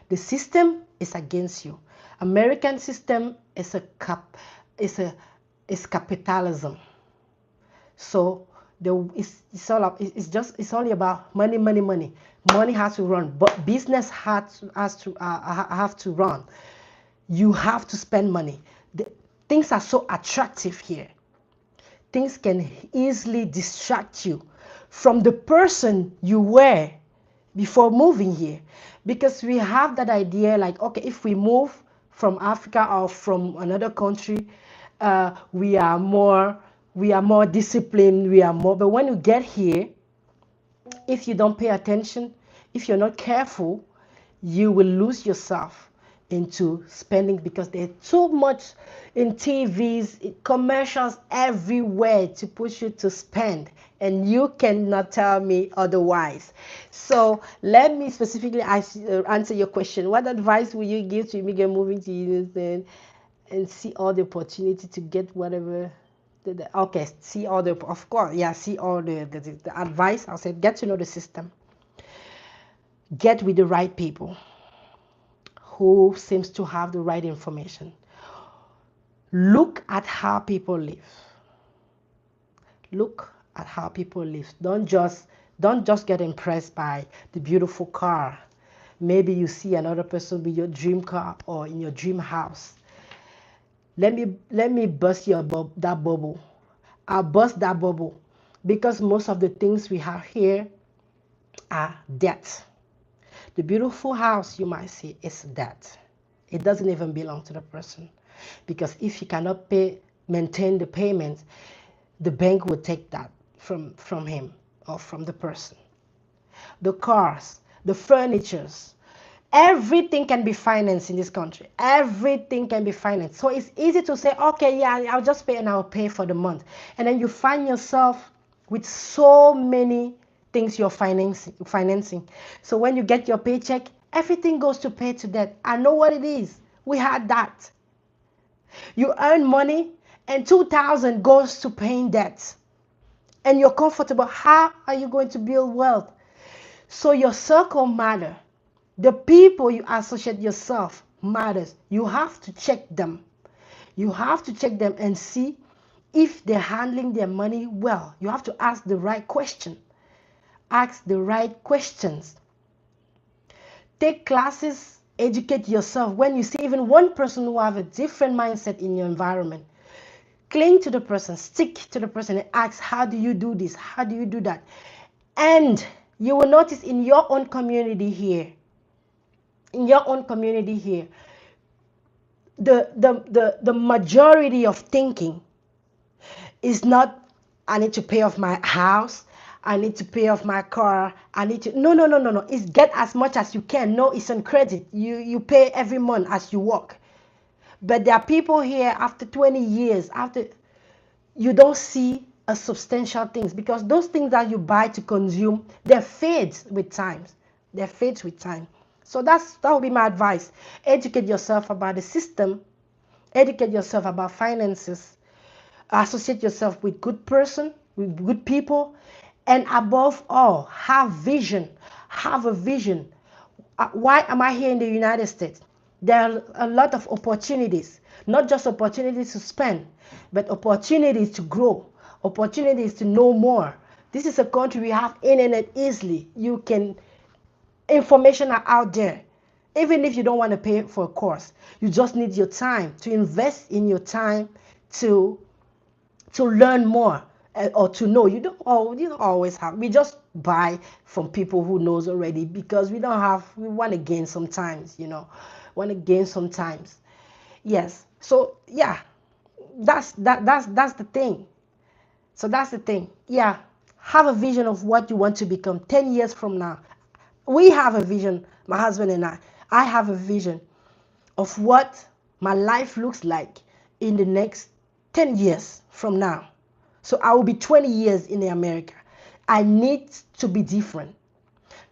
The system is against you. American system is is capitalism. So it's only about money, money, money. Money has to run, but business have to run. You have to spend money. Things are so attractive here. Things can easily distract you from the person you were before moving here, because we have that idea like, okay, if we move from Africa or from another country, we are more disciplined, but when you get here, if you don't pay attention, if you're not careful, you will lose yourself into spending, because there's too much in TVs, commercials everywhere to push you to spend, and you cannot tell me otherwise. So let me specifically answer your question. What advice will you give to immigrant moving to United and see all the opportunity to get whatever? Okay, see all the, of course, yeah, see all the advice. I'll say, get to know the system, get with the right people who seems to have the right information. Look at how people live. Look at how people live. Don't just get impressed by the beautiful car. Maybe you see another person with your dream car or in your dream house. Let me bust that bubble. I'll bust that bubble, because most of the things we have here are debt. The beautiful house you might see is debt. It doesn't even belong to the person, because if you cannot maintain the payment, the bank will take that from him or from the person. The cars, the furnitures, everything can be financed in this country. Everything can be financed. So it's easy to say, okay, yeah, I'll just pay and I'll pay for the month. And then you find yourself with so many things you're financing. So when you get your paycheck, everything goes to pay to debt. I know what it is. We had that. You earn money and 2,000 goes to paying debts. And you're comfortable. How are you going to build wealth? So your circle matters. The people you associate yourself matters. You have to check them. You have to check them and see if they're handling their money well. You have to ask the right question. Ask the right questions. Take classes, educate yourself. When you see even one person who have a different mindset in your environment, cling to the person, stick to the person and ask, how do you do this? How do you do that? And you will notice in your own community here, the majority of thinking is not, I need to pay off my house, I need to pay off my car, I need to, no. It's get as much as you can. No, it's on credit. You pay every month as you work. But there are people here after 20 years, after, you don't see a substantial things, because those things that you buy to consume, they fade with time. They fade with time. So that would be my advice. Educate yourself about the system. Educate yourself about finances. Associate yourself with good person, with good people, and above all, have vision. Have a vision. Why am I here in the United States? There are a lot of opportunities, not just opportunities to spend, but opportunities to grow, opportunities to know more. This is a country we have internet easily. You can, information are out there. Even if you don't want to pay for a course, you just need your time to invest in your time to learn more, or to know. You don't always have, we just buy from people who knows already, because we want to gain sometimes, want to gain sometimes. Yes. So yeah, that's the thing. So that's the thing. Yeah, have a vision of what you want to become 10 years from now. We have a vision, my husband and I have a vision of what my life looks like in the next 10 years from now. So I will be 20 years in America. I need to be different.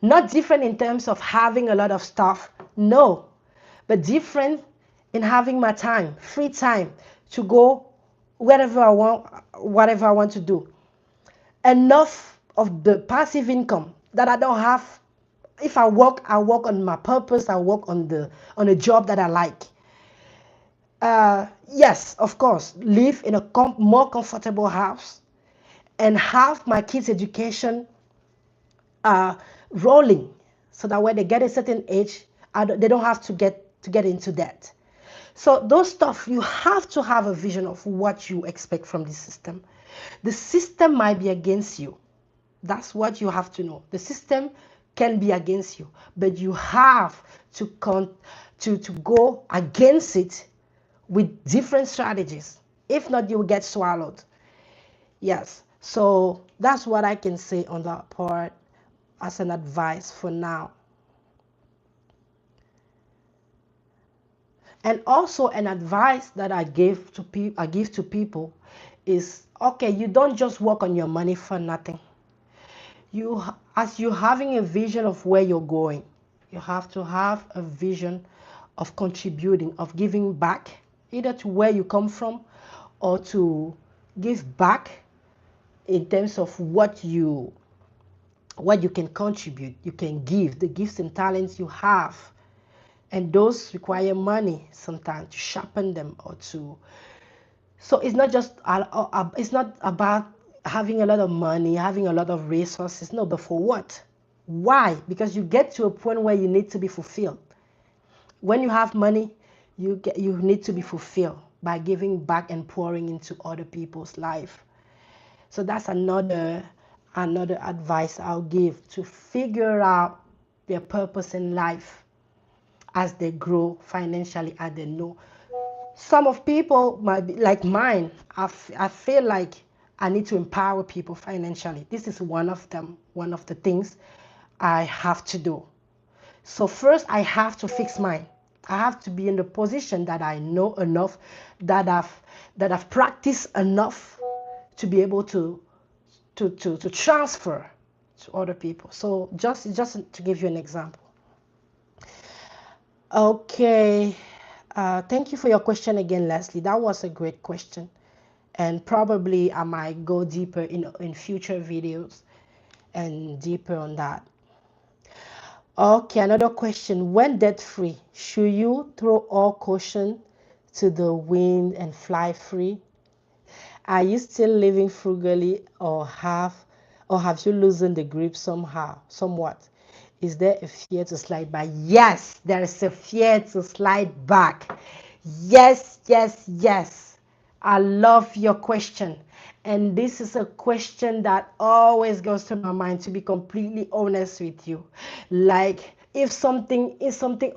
Not different in terms of having a lot of stuff, no, but different in having my time, free time to go wherever I want, whatever I want to do. Enough of the passive income that I don't have. If I work on my purpose. I work on a job that I like. Yes, of course, live in a more comfortable house and have my kids' education rolling, so that when they get a certain age, they don't have to get into debt. So those stuff, you have to have a vision of what you expect from the system. The system might be against you. That's what you have to know. The system can be against you, but you have to go against it with different strategies. If not, you will get swallowed. Yes. So that's what I can say on that part as an advice for now. And also an advice that I give to people is, okay, you don't just work on your money for nothing. As you're having a vision of where you're going, you have to have a vision of contributing, of giving back, either to where you come from or to give back in terms of what you can contribute, you can give, the gifts and talents you have. And those require money sometimes to sharpen them, or to, so it's not just it's not about having a lot of money, having a lot of resources. No, but for what? Why? Because you get to a point where you need to be fulfilled. When you have money, you need to be fulfilled by giving back and pouring into other people's life. So that's another advice I'll give, to figure out their purpose in life as they grow financially, and they know. Some of people might be like mine. I feel like I need to empower people financially. This is one of them, one of the things I have to do. So first, I have to fix mine. I have to be in the position that I know enough, that I've practiced enough to be able to transfer to other people. So just to give you an example. Okay. Thank you for your question again, Leslie. That was a great question. And probably I might go deeper in future videos and deeper on that. Okay, another question. When debt free, should you throw all caution to the wind and fly free? Are you still living frugally, or have you loosened the grip somewhat? Is there a fear to slide back? Yes, there is a fear to slide back. Yes, yes, yes. I love your question. And this is a question that always goes to my mind, to be completely honest with you. Like, if something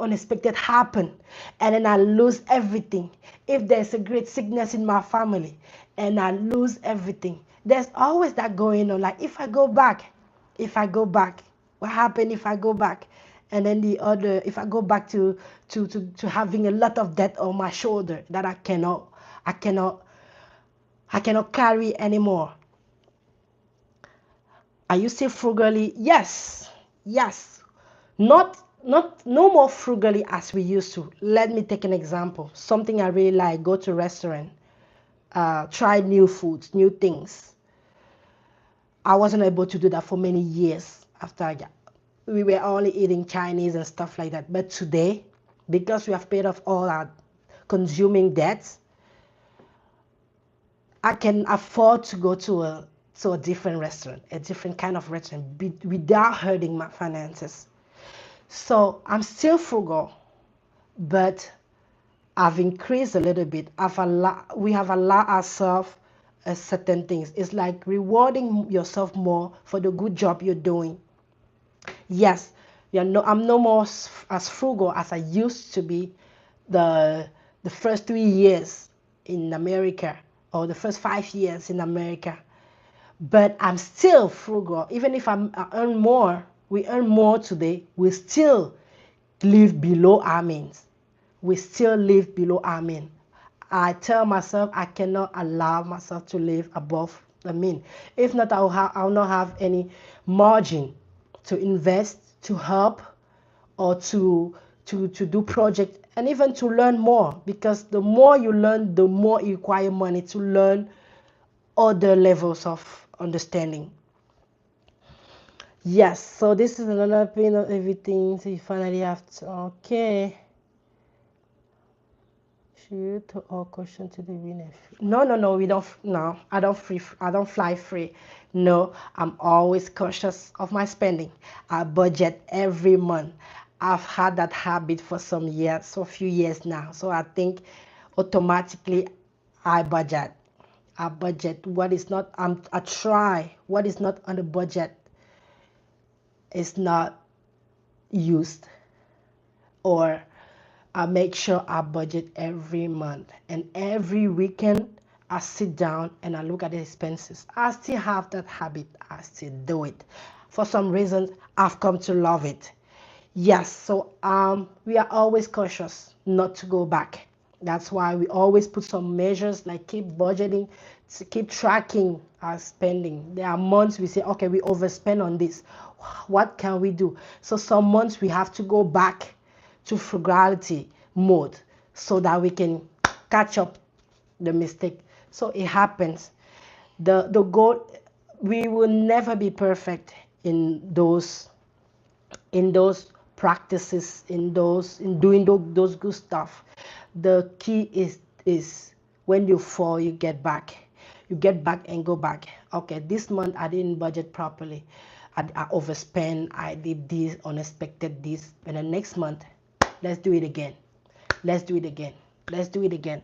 unexpected happen and then I lose everything, if there's a great sickness in my family and I lose everything, there's always that going on. Like, if I go back, what happened if I go back? And then the other, if I go back to having a lot of debt on my shoulder that I cannot carry anymore. Are you still frugally? Yes, yes. Not no more frugally as we used to. Let me take an example. Something I really like: go to restaurant, try new foods, new things. I wasn't able to do that for many years after we were only eating Chinese and stuff like that. But today, because we have paid off all our consuming debts, I can afford to go to a different restaurant, a different kind of restaurant, without hurting my finances. So I'm still frugal, but I've increased a little bit. We have allowed ourselves certain things. It's like rewarding yourself more for the good job you're doing. Yes, I'm no more as frugal as I used to be the the first 3 years in America, or the first 5 years in America. But I'm still frugal. Even if I earn more, we earn more today, we still live below our means. We still live below our mean. I tell myself I cannot allow myself to live above the mean. If not, I'll not have any margin to invest, to help, or to do project, and even to learn more. Because the more you learn, the more you require money to learn other levels of understanding. Yes, so this is another pain of everything. So you finally have to, okay. Shoot or question to the winner. No, no, no, we don't. No, I don't fly free. No, I'm always cautious of my spending. I budget every month. I've had that habit for some years, for a few years now. So I think automatically I budget. I budget what is not. I try what is not on the budget is not used, or I make sure I budget every month, and every weekend I sit down and I look at the expenses. I still have that habit. I still do it. For some reasons, I've come to love it. Yes, so we are always cautious not to go back. That's why we always put some measures, like keep budgeting, to keep tracking our spending. There are months we say, okay, we overspend on this. What can we do? So some months we have to go back to frugality mode so that we can catch up the mistake. So it happens. The goal, we will never be perfect in those practices, in doing those good stuff. The key is when you fall, you get back. You get back and go back. Okay, this month I didn't budget properly. I overspent. I did this unexpected this, and the next month, let's do it again. Let's do it again. Let's do it again.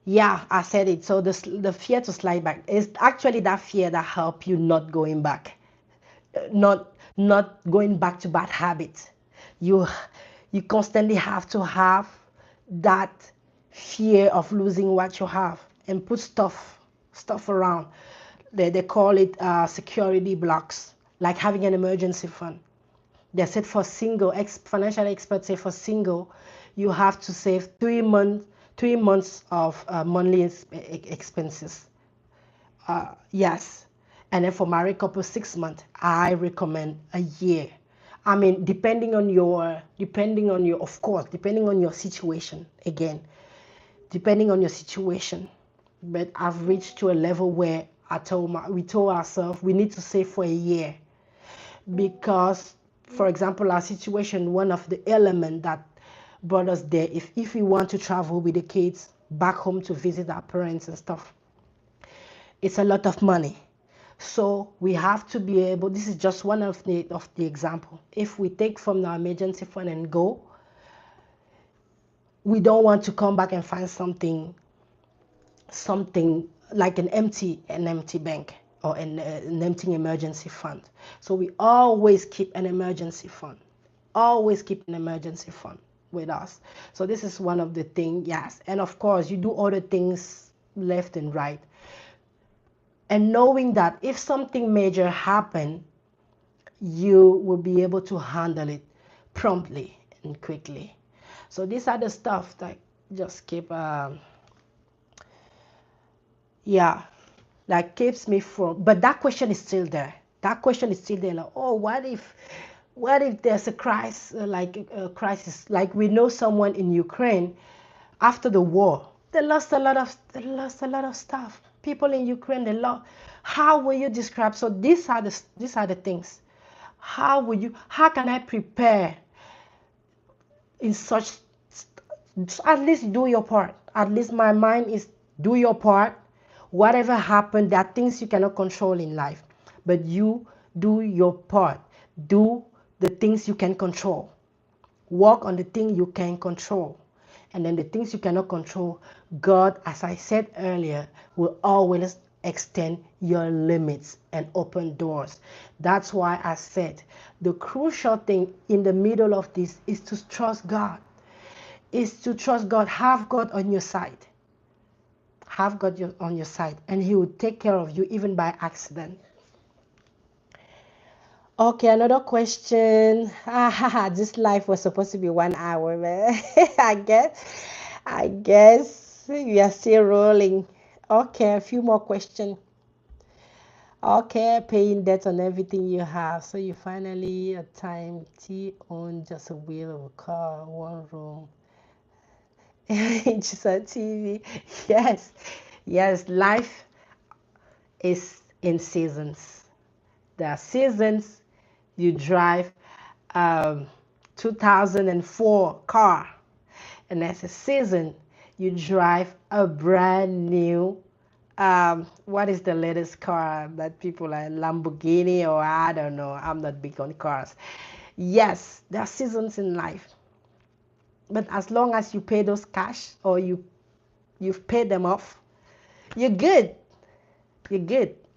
Yeah, I said it. So the fear to slide back is actually that fear that help you not going back, not going back to bad habits. You you constantly have to have that fear of losing what you have, and put stuff around. They call it security blocks, like having an emergency fund. They said for single, financial experts say for single, you have to save 3 months of monthly expenses. Yes. And then for married couple, 6 months. I recommend a year. I mean, of course, depending on your situation. Again, depending on your situation. But I've reached to a level where we told ourselves we need to save for a year, because, for example, our situation, one of the elements that brought us there, if we want to travel with the kids back home to visit our parents and stuff, it's a lot of money. So we have to be able, this is just one of the example. If we take from the emergency fund and go, we don't want to come back and find something like an empty bank or an empty emergency fund. So we always keep an emergency fund. Always keep an emergency fund with us. So this is one of the things, yes. And of course, you do other things left and right. And knowing that if something major happen, you will be able to handle it promptly and quickly. So these are the stuff that just keep, yeah, that keeps me from. But that question is still there. That question is still there. Like, oh, what if there's a crisis, crisis? Like we know someone in Ukraine after the war, they lost a lot of stuff. People in Ukraine, they lost. How will you describe? So these are the things. How can I prepare in such, at least do your part. At least my mind is do your part. Whatever happened, there are things you cannot control in life, but you do your part. Do the things you can control. Work on the thing you can control. And then the things you cannot control, God, as I said earlier, will always extend your limits and open doors. That's why I said the crucial thing in the middle of this is to trust God. Is to trust God. Have God on your side. Have God on your side, and He will take care of you even by accident. Okay, another question. This life was supposed to be 1 hour, man. I guess we are still rolling. Okay, a few more questions. Okay, paying debt on everything you have. So you finally a time to own just a wheel of a car, one room, just a TV. Yes, life is in seasons. There are seasons you drive 2004 car, and there's a season you drive a brand new what is the latest car that people like, Lamborghini, or I don't know, I'm not big on cars. Yes, there are seasons in life, but as long as you pay those cash, or you've paid them off, you're good.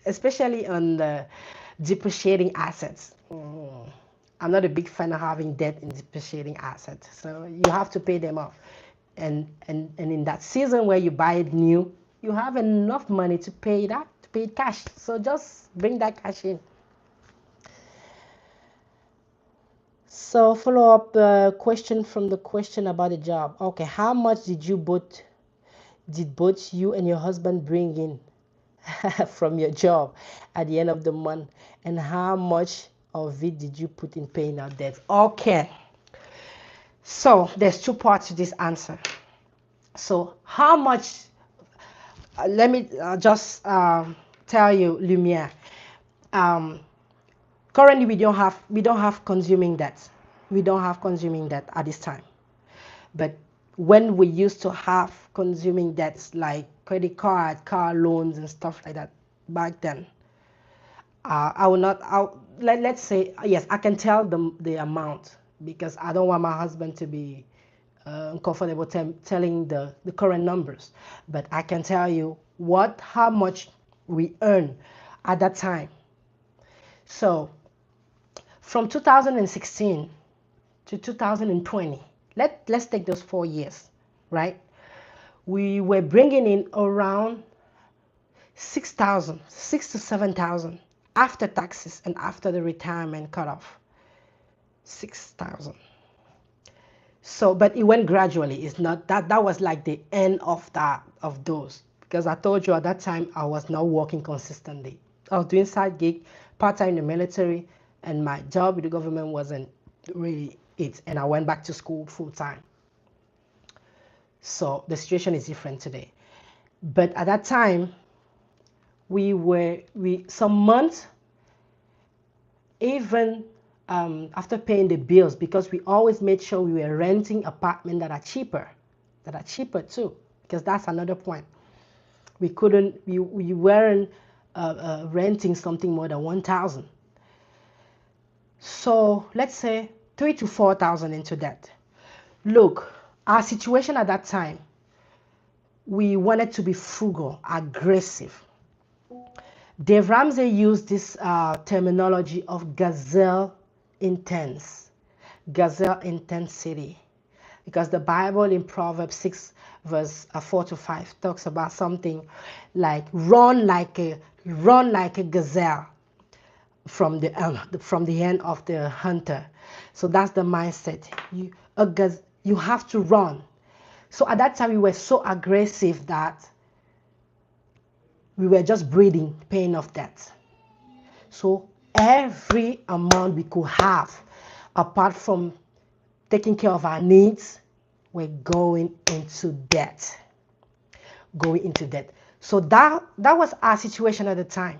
Especially on the depreciating assets. I'm not a big fan of having debt in depreciating assets, so you have to pay them off. And in that season where you buy it new, you have enough money to pay it cash. So just bring that cash in. So follow up question from the question about the job. Okay, how much did both you and your husband bring in from your job at the end of the month, and how much of it did you put in paying our debts? Okay, so there's two parts to this answer. So how much, let me just tell you, Lumiere, currently we don't have consuming debt. We don't have consuming debt at this time. But when we used to have consuming debts like credit card, car loans, and stuff like that back then, let's say, yes, I can tell the amount, because I don't want my husband to be uncomfortable telling the current numbers. But I can tell you how much we earn at that time. So from 2016 to 2020, let's take those 4 years, right? We were bringing in around 6,000, 6 to 7,000 after taxes and after the retirement cutoff. 6,000. So, but it went gradually. It's not that was like the end of those, because I told you at that time I was not working consistently. I was doing side gig, part-time in the military, and my job with the government wasn't really it. And I went back to school full-time. So the situation is different today. But at that time, some months, even after paying the bills, because we always made sure we were renting apartments that are cheaper too, because that's another point. We weren't renting something more than 1,000. So let's say 3,000 to 4,000 into debt. Look, our situation at that time, we wanted to be frugal, aggressive. Dave Ramsey used this terminology of gazelle intensity, because the Bible in Proverbs 6 verse 4 to 5 talks about something like run like a gazelle from the hand of the hunter. So that's the mindset. You have to run. So at that time we were so aggressive that we were just breathing, paying off debt. So every amount we could have, apart from taking care of our needs, we're going into debt. So that was our situation at the time.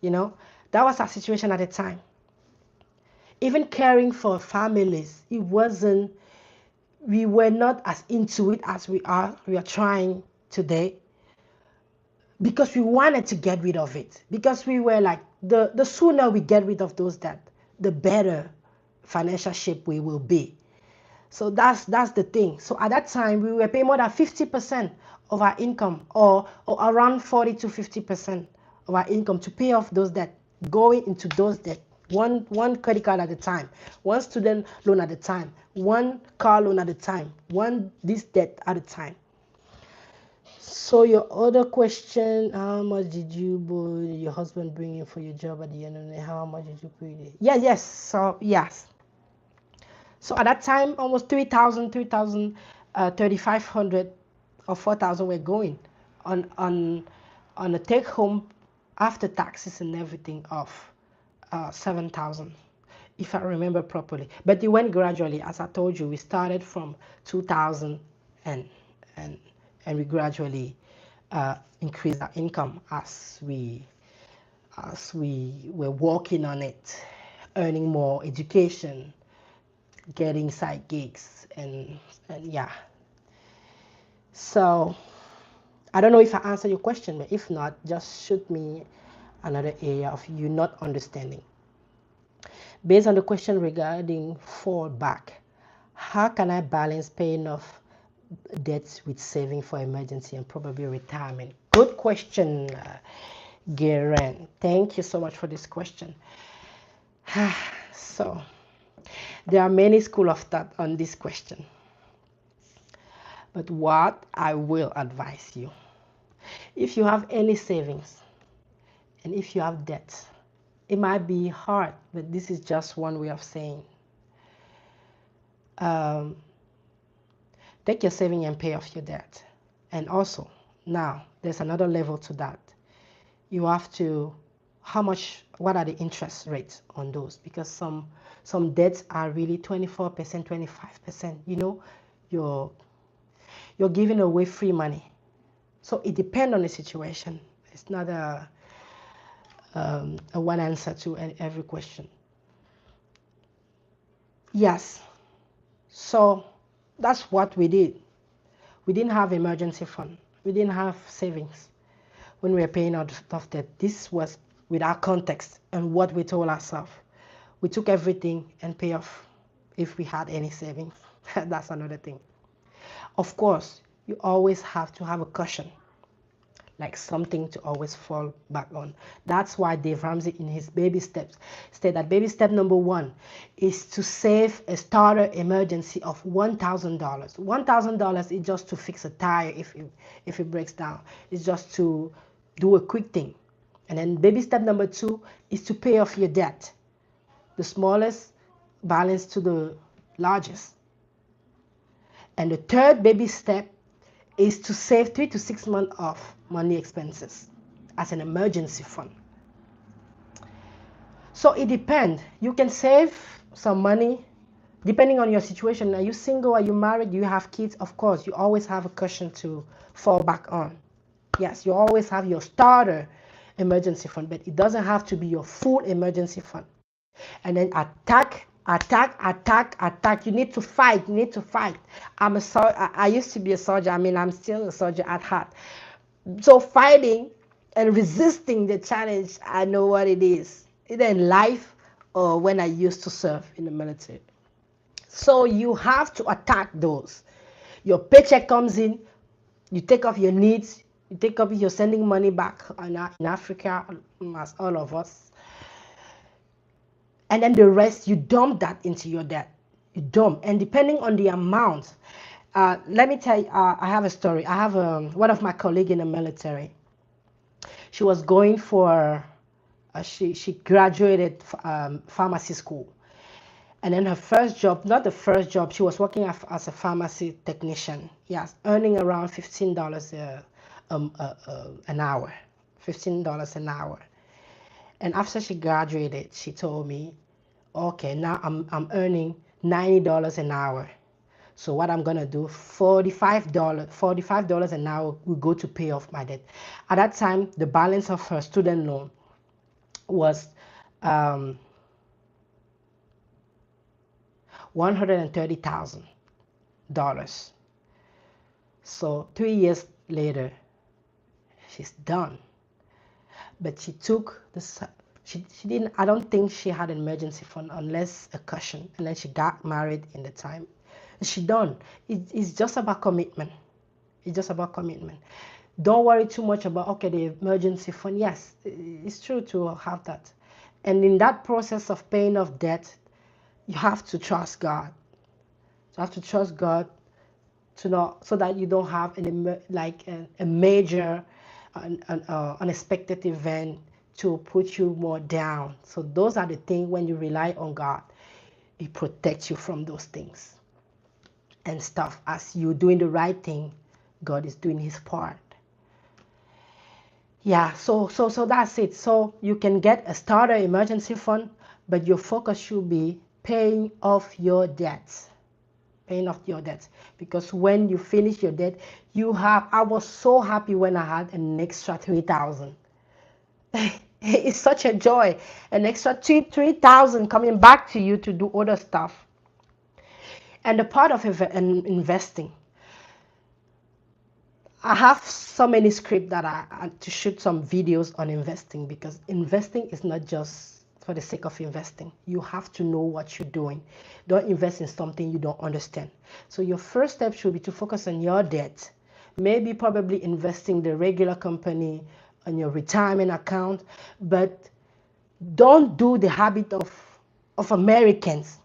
That was our situation at the time. Even caring for families, we were not as into it as we are trying today, because we wanted to get rid of it, because we were like, the sooner we get rid of those debt, the better financial shape we will be. So that's the thing. So at that time we were paying more than 50% of our income, or around 40 to 50% of our income to pay off those debt, going into those debt, one credit card at a time, one student loan at a time, one car loan at a time, one this debt at a time. So your other question, how much did your husband bring in for your job at the end of the day? How much did you pay? Yes. So yes. So at that time, almost 3,000, 3,500 or 4,000 were going on a take home after taxes and everything of 7,000, if I remember properly. But it went gradually. As I told you, we started from 2,000 and we gradually increased our income as we were working on it, earning more, education, getting side gigs, and yeah. So I don't know if I answered your question, but if not, just shoot me another area of you not understanding. Based on the question regarding fallback, how can I balance paying off debts with saving for emergency and probably retirement? Good question, Garen. Thank you so much for this question. So there are many schools of thought on this question, but what I will advise you, if you have any savings and if you have debt, it might be hard, but this is just one way of saying, take your saving and pay off your debt. And also, now there's another level to that. You have to, what are the interest rates on those? Because some debts are really 24%, 25%. You're giving away free money. So it depends on the situation. It's not a one answer to every question. Yes. So that's what we did. We didn't have emergency fund. We didn't have savings when we were paying out of debt. This was with our context and what we told ourselves. We took everything and pay off if we had any savings. That's another thing. Of course, you always have to have a cushion, like something to always fall back on. That's why Dave Ramsey in his baby steps said that baby step number 1 is to save a starter emergency of $1,000. $1,000 is just to fix a tire if it breaks down. It's just to do a quick thing. And then baby step number 2 is to pay off your debt, the smallest balance to the largest. And the third baby step is to save 3 to 6 months of money expenses as an emergency fund. So it depends. You can save some money depending on your situation. Are you single? Are you married? Do you have kids? Of course, you always have a cushion to fall back on. Yes, you always have your starter emergency fund, but it doesn't have to be your full emergency fund. And then attack. You need to fight. I used to be a soldier. I'm still a soldier at heart. So fighting and resisting the challenge. I know what it is, either in life or when I used to serve in the military. So you have to attack those. Your paycheck comes in, you take off your needs, you take off, you're sending money back in Africa, as all of us, and then the rest you dump that into your debt. You dump, and depending on the amount, let me tell you, I have a story. I have one of my colleagues in the military. She was going for, she graduated pharmacy school, and then her first job, not the first job, she was working as a pharmacy technician. Yes, earning around $15 an hour, $15 an hour. And after she graduated, she told me, okay, now I'm earning $90 an hour. So what I'm gonna do, $45 an hour will go to pay off my debt. At that time, the balance of her student loan was $130,000. So 3 years later, she's done. But she took this. She didn't. I don't think she had an emergency fund unless a cushion. And then she got married in the time. She done. It's just about commitment. It's just about commitment. Don't worry too much about, okay, the emergency fund. Yes, it's true to have that. And in that process of paying off debt, you have to trust God. You have to trust God to not, so that you don't have a major unexpected event to put you more down. So those are the things, when you rely on God, He protects you from those things and stuff. As you're doing the right thing, God is doing His part. Yeah, so that's it. So you can get a starter emergency fund, but your focus should be paying off your debts. Paying off your debts. Because when you finish your debt, you have, I was so happy when I had an extra 3,000. It's such a joy. An extra 3,000 coming back to you to do other stuff. And the part of investing, I have so many scripts that I to shoot some videos on investing, because investing is not just for the sake of investing. You have to know what you're doing. Don't invest in something you don't understand. So your first step should be to focus on your debt. Maybe probably investing the regular company on your retirement account, but don't do the habit of Americans,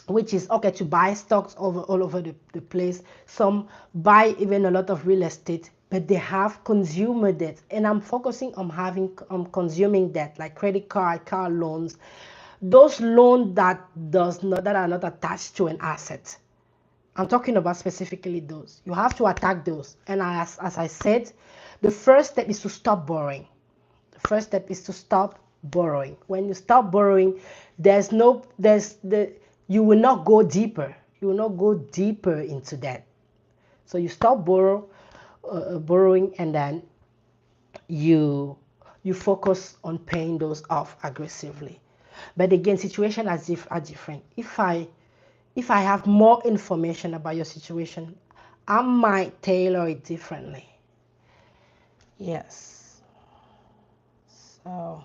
which is, okay, to buy stocks all over the place. Some buy even a lot of real estate, but they have consumer debt. And I'm focusing on having consuming debt, like credit card, car loans, those loans that are not attached to an asset. I'm talking about specifically those. You have to attack those. And as I said, the first step is to stop borrowing. The first step is to stop borrowing. When you stop borrowing, you will not go deeper. You will not go deeper into that. So you stop borrowing, and then you focus on paying those off aggressively. But again, situations are different. If I have more information about your situation, I might tailor it differently. Yes. So.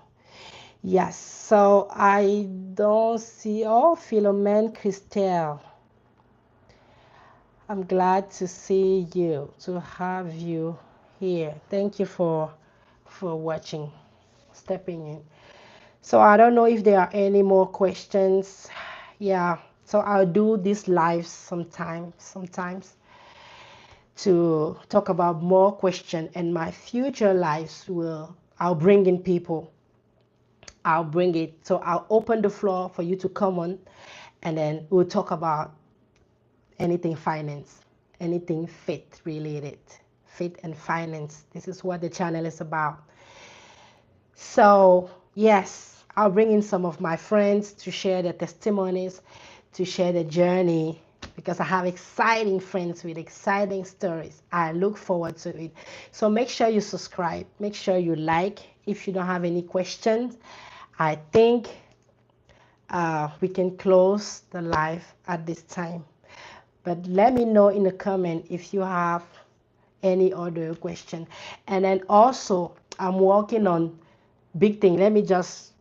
Yes, so I don't see, oh, Philomene Christelle. I'm glad to see you, to have you here. Thank you for watching, stepping in. So I don't know if there are any more questions. Yeah, so I'll do this live sometimes to talk about more questions, and my future lives I'll bring in people. I'll bring it. So I'll open the floor for you to come on, and then we'll talk about anything finance, anything faith related, faith and finance. This is what the channel is about. So yes, I'll bring in some of my friends to share their testimonies, to share the journey, because I have exciting friends with exciting stories. I look forward to it. So make sure you subscribe, make sure you like. If you don't have any questions, I think we can close the live at this time. But let me know in the comment if you have any other question. And then also, I'm working on big thing. Let me just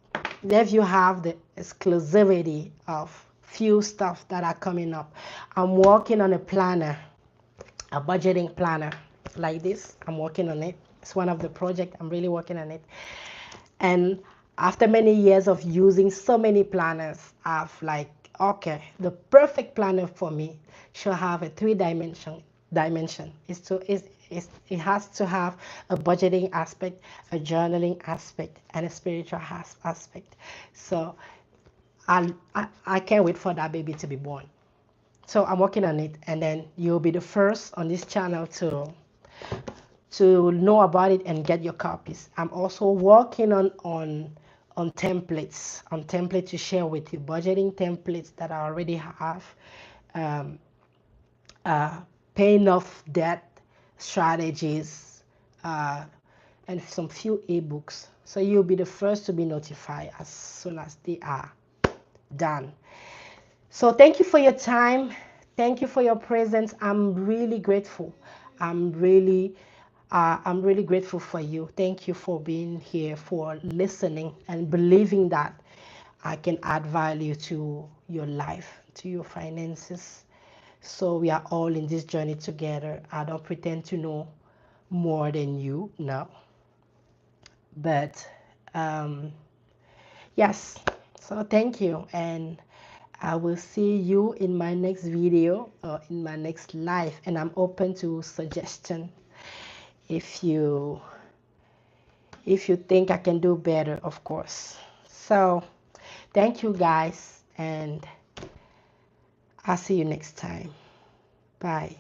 let you have the exclusivity of few stuff that are coming up. I'm working on a planner, a budgeting planner like this. I'm working on it. It's one of the projects. I'm really working on it. And after many years of using so many planners, I've like, okay, the perfect planner for me should have a dimension. It has to have a budgeting aspect, a journaling aspect, and a spiritual aspect. So I can't wait for that baby to be born. So I'm working on it, and then you'll be the first on this channel to know about it and get your copies. I'm also working on templates to share with you, budgeting templates that I already have, um, paying off debt strategies, and some few ebooks. So you'll be the first to be notified as soon as they are done. So thank you for your time. Thank you for your presence. I'm really grateful. I'm really grateful for you. Thank you for being here, for listening and believing that I can add value to your life, to your finances. So we are all in this journey together. I don't pretend to know more than you, no. But yes, so thank you, and I will see you in my next video or in my next live, and I'm open to suggestion if you think I can do better, of course. So thank you guys, and I'll see you next time. Bye.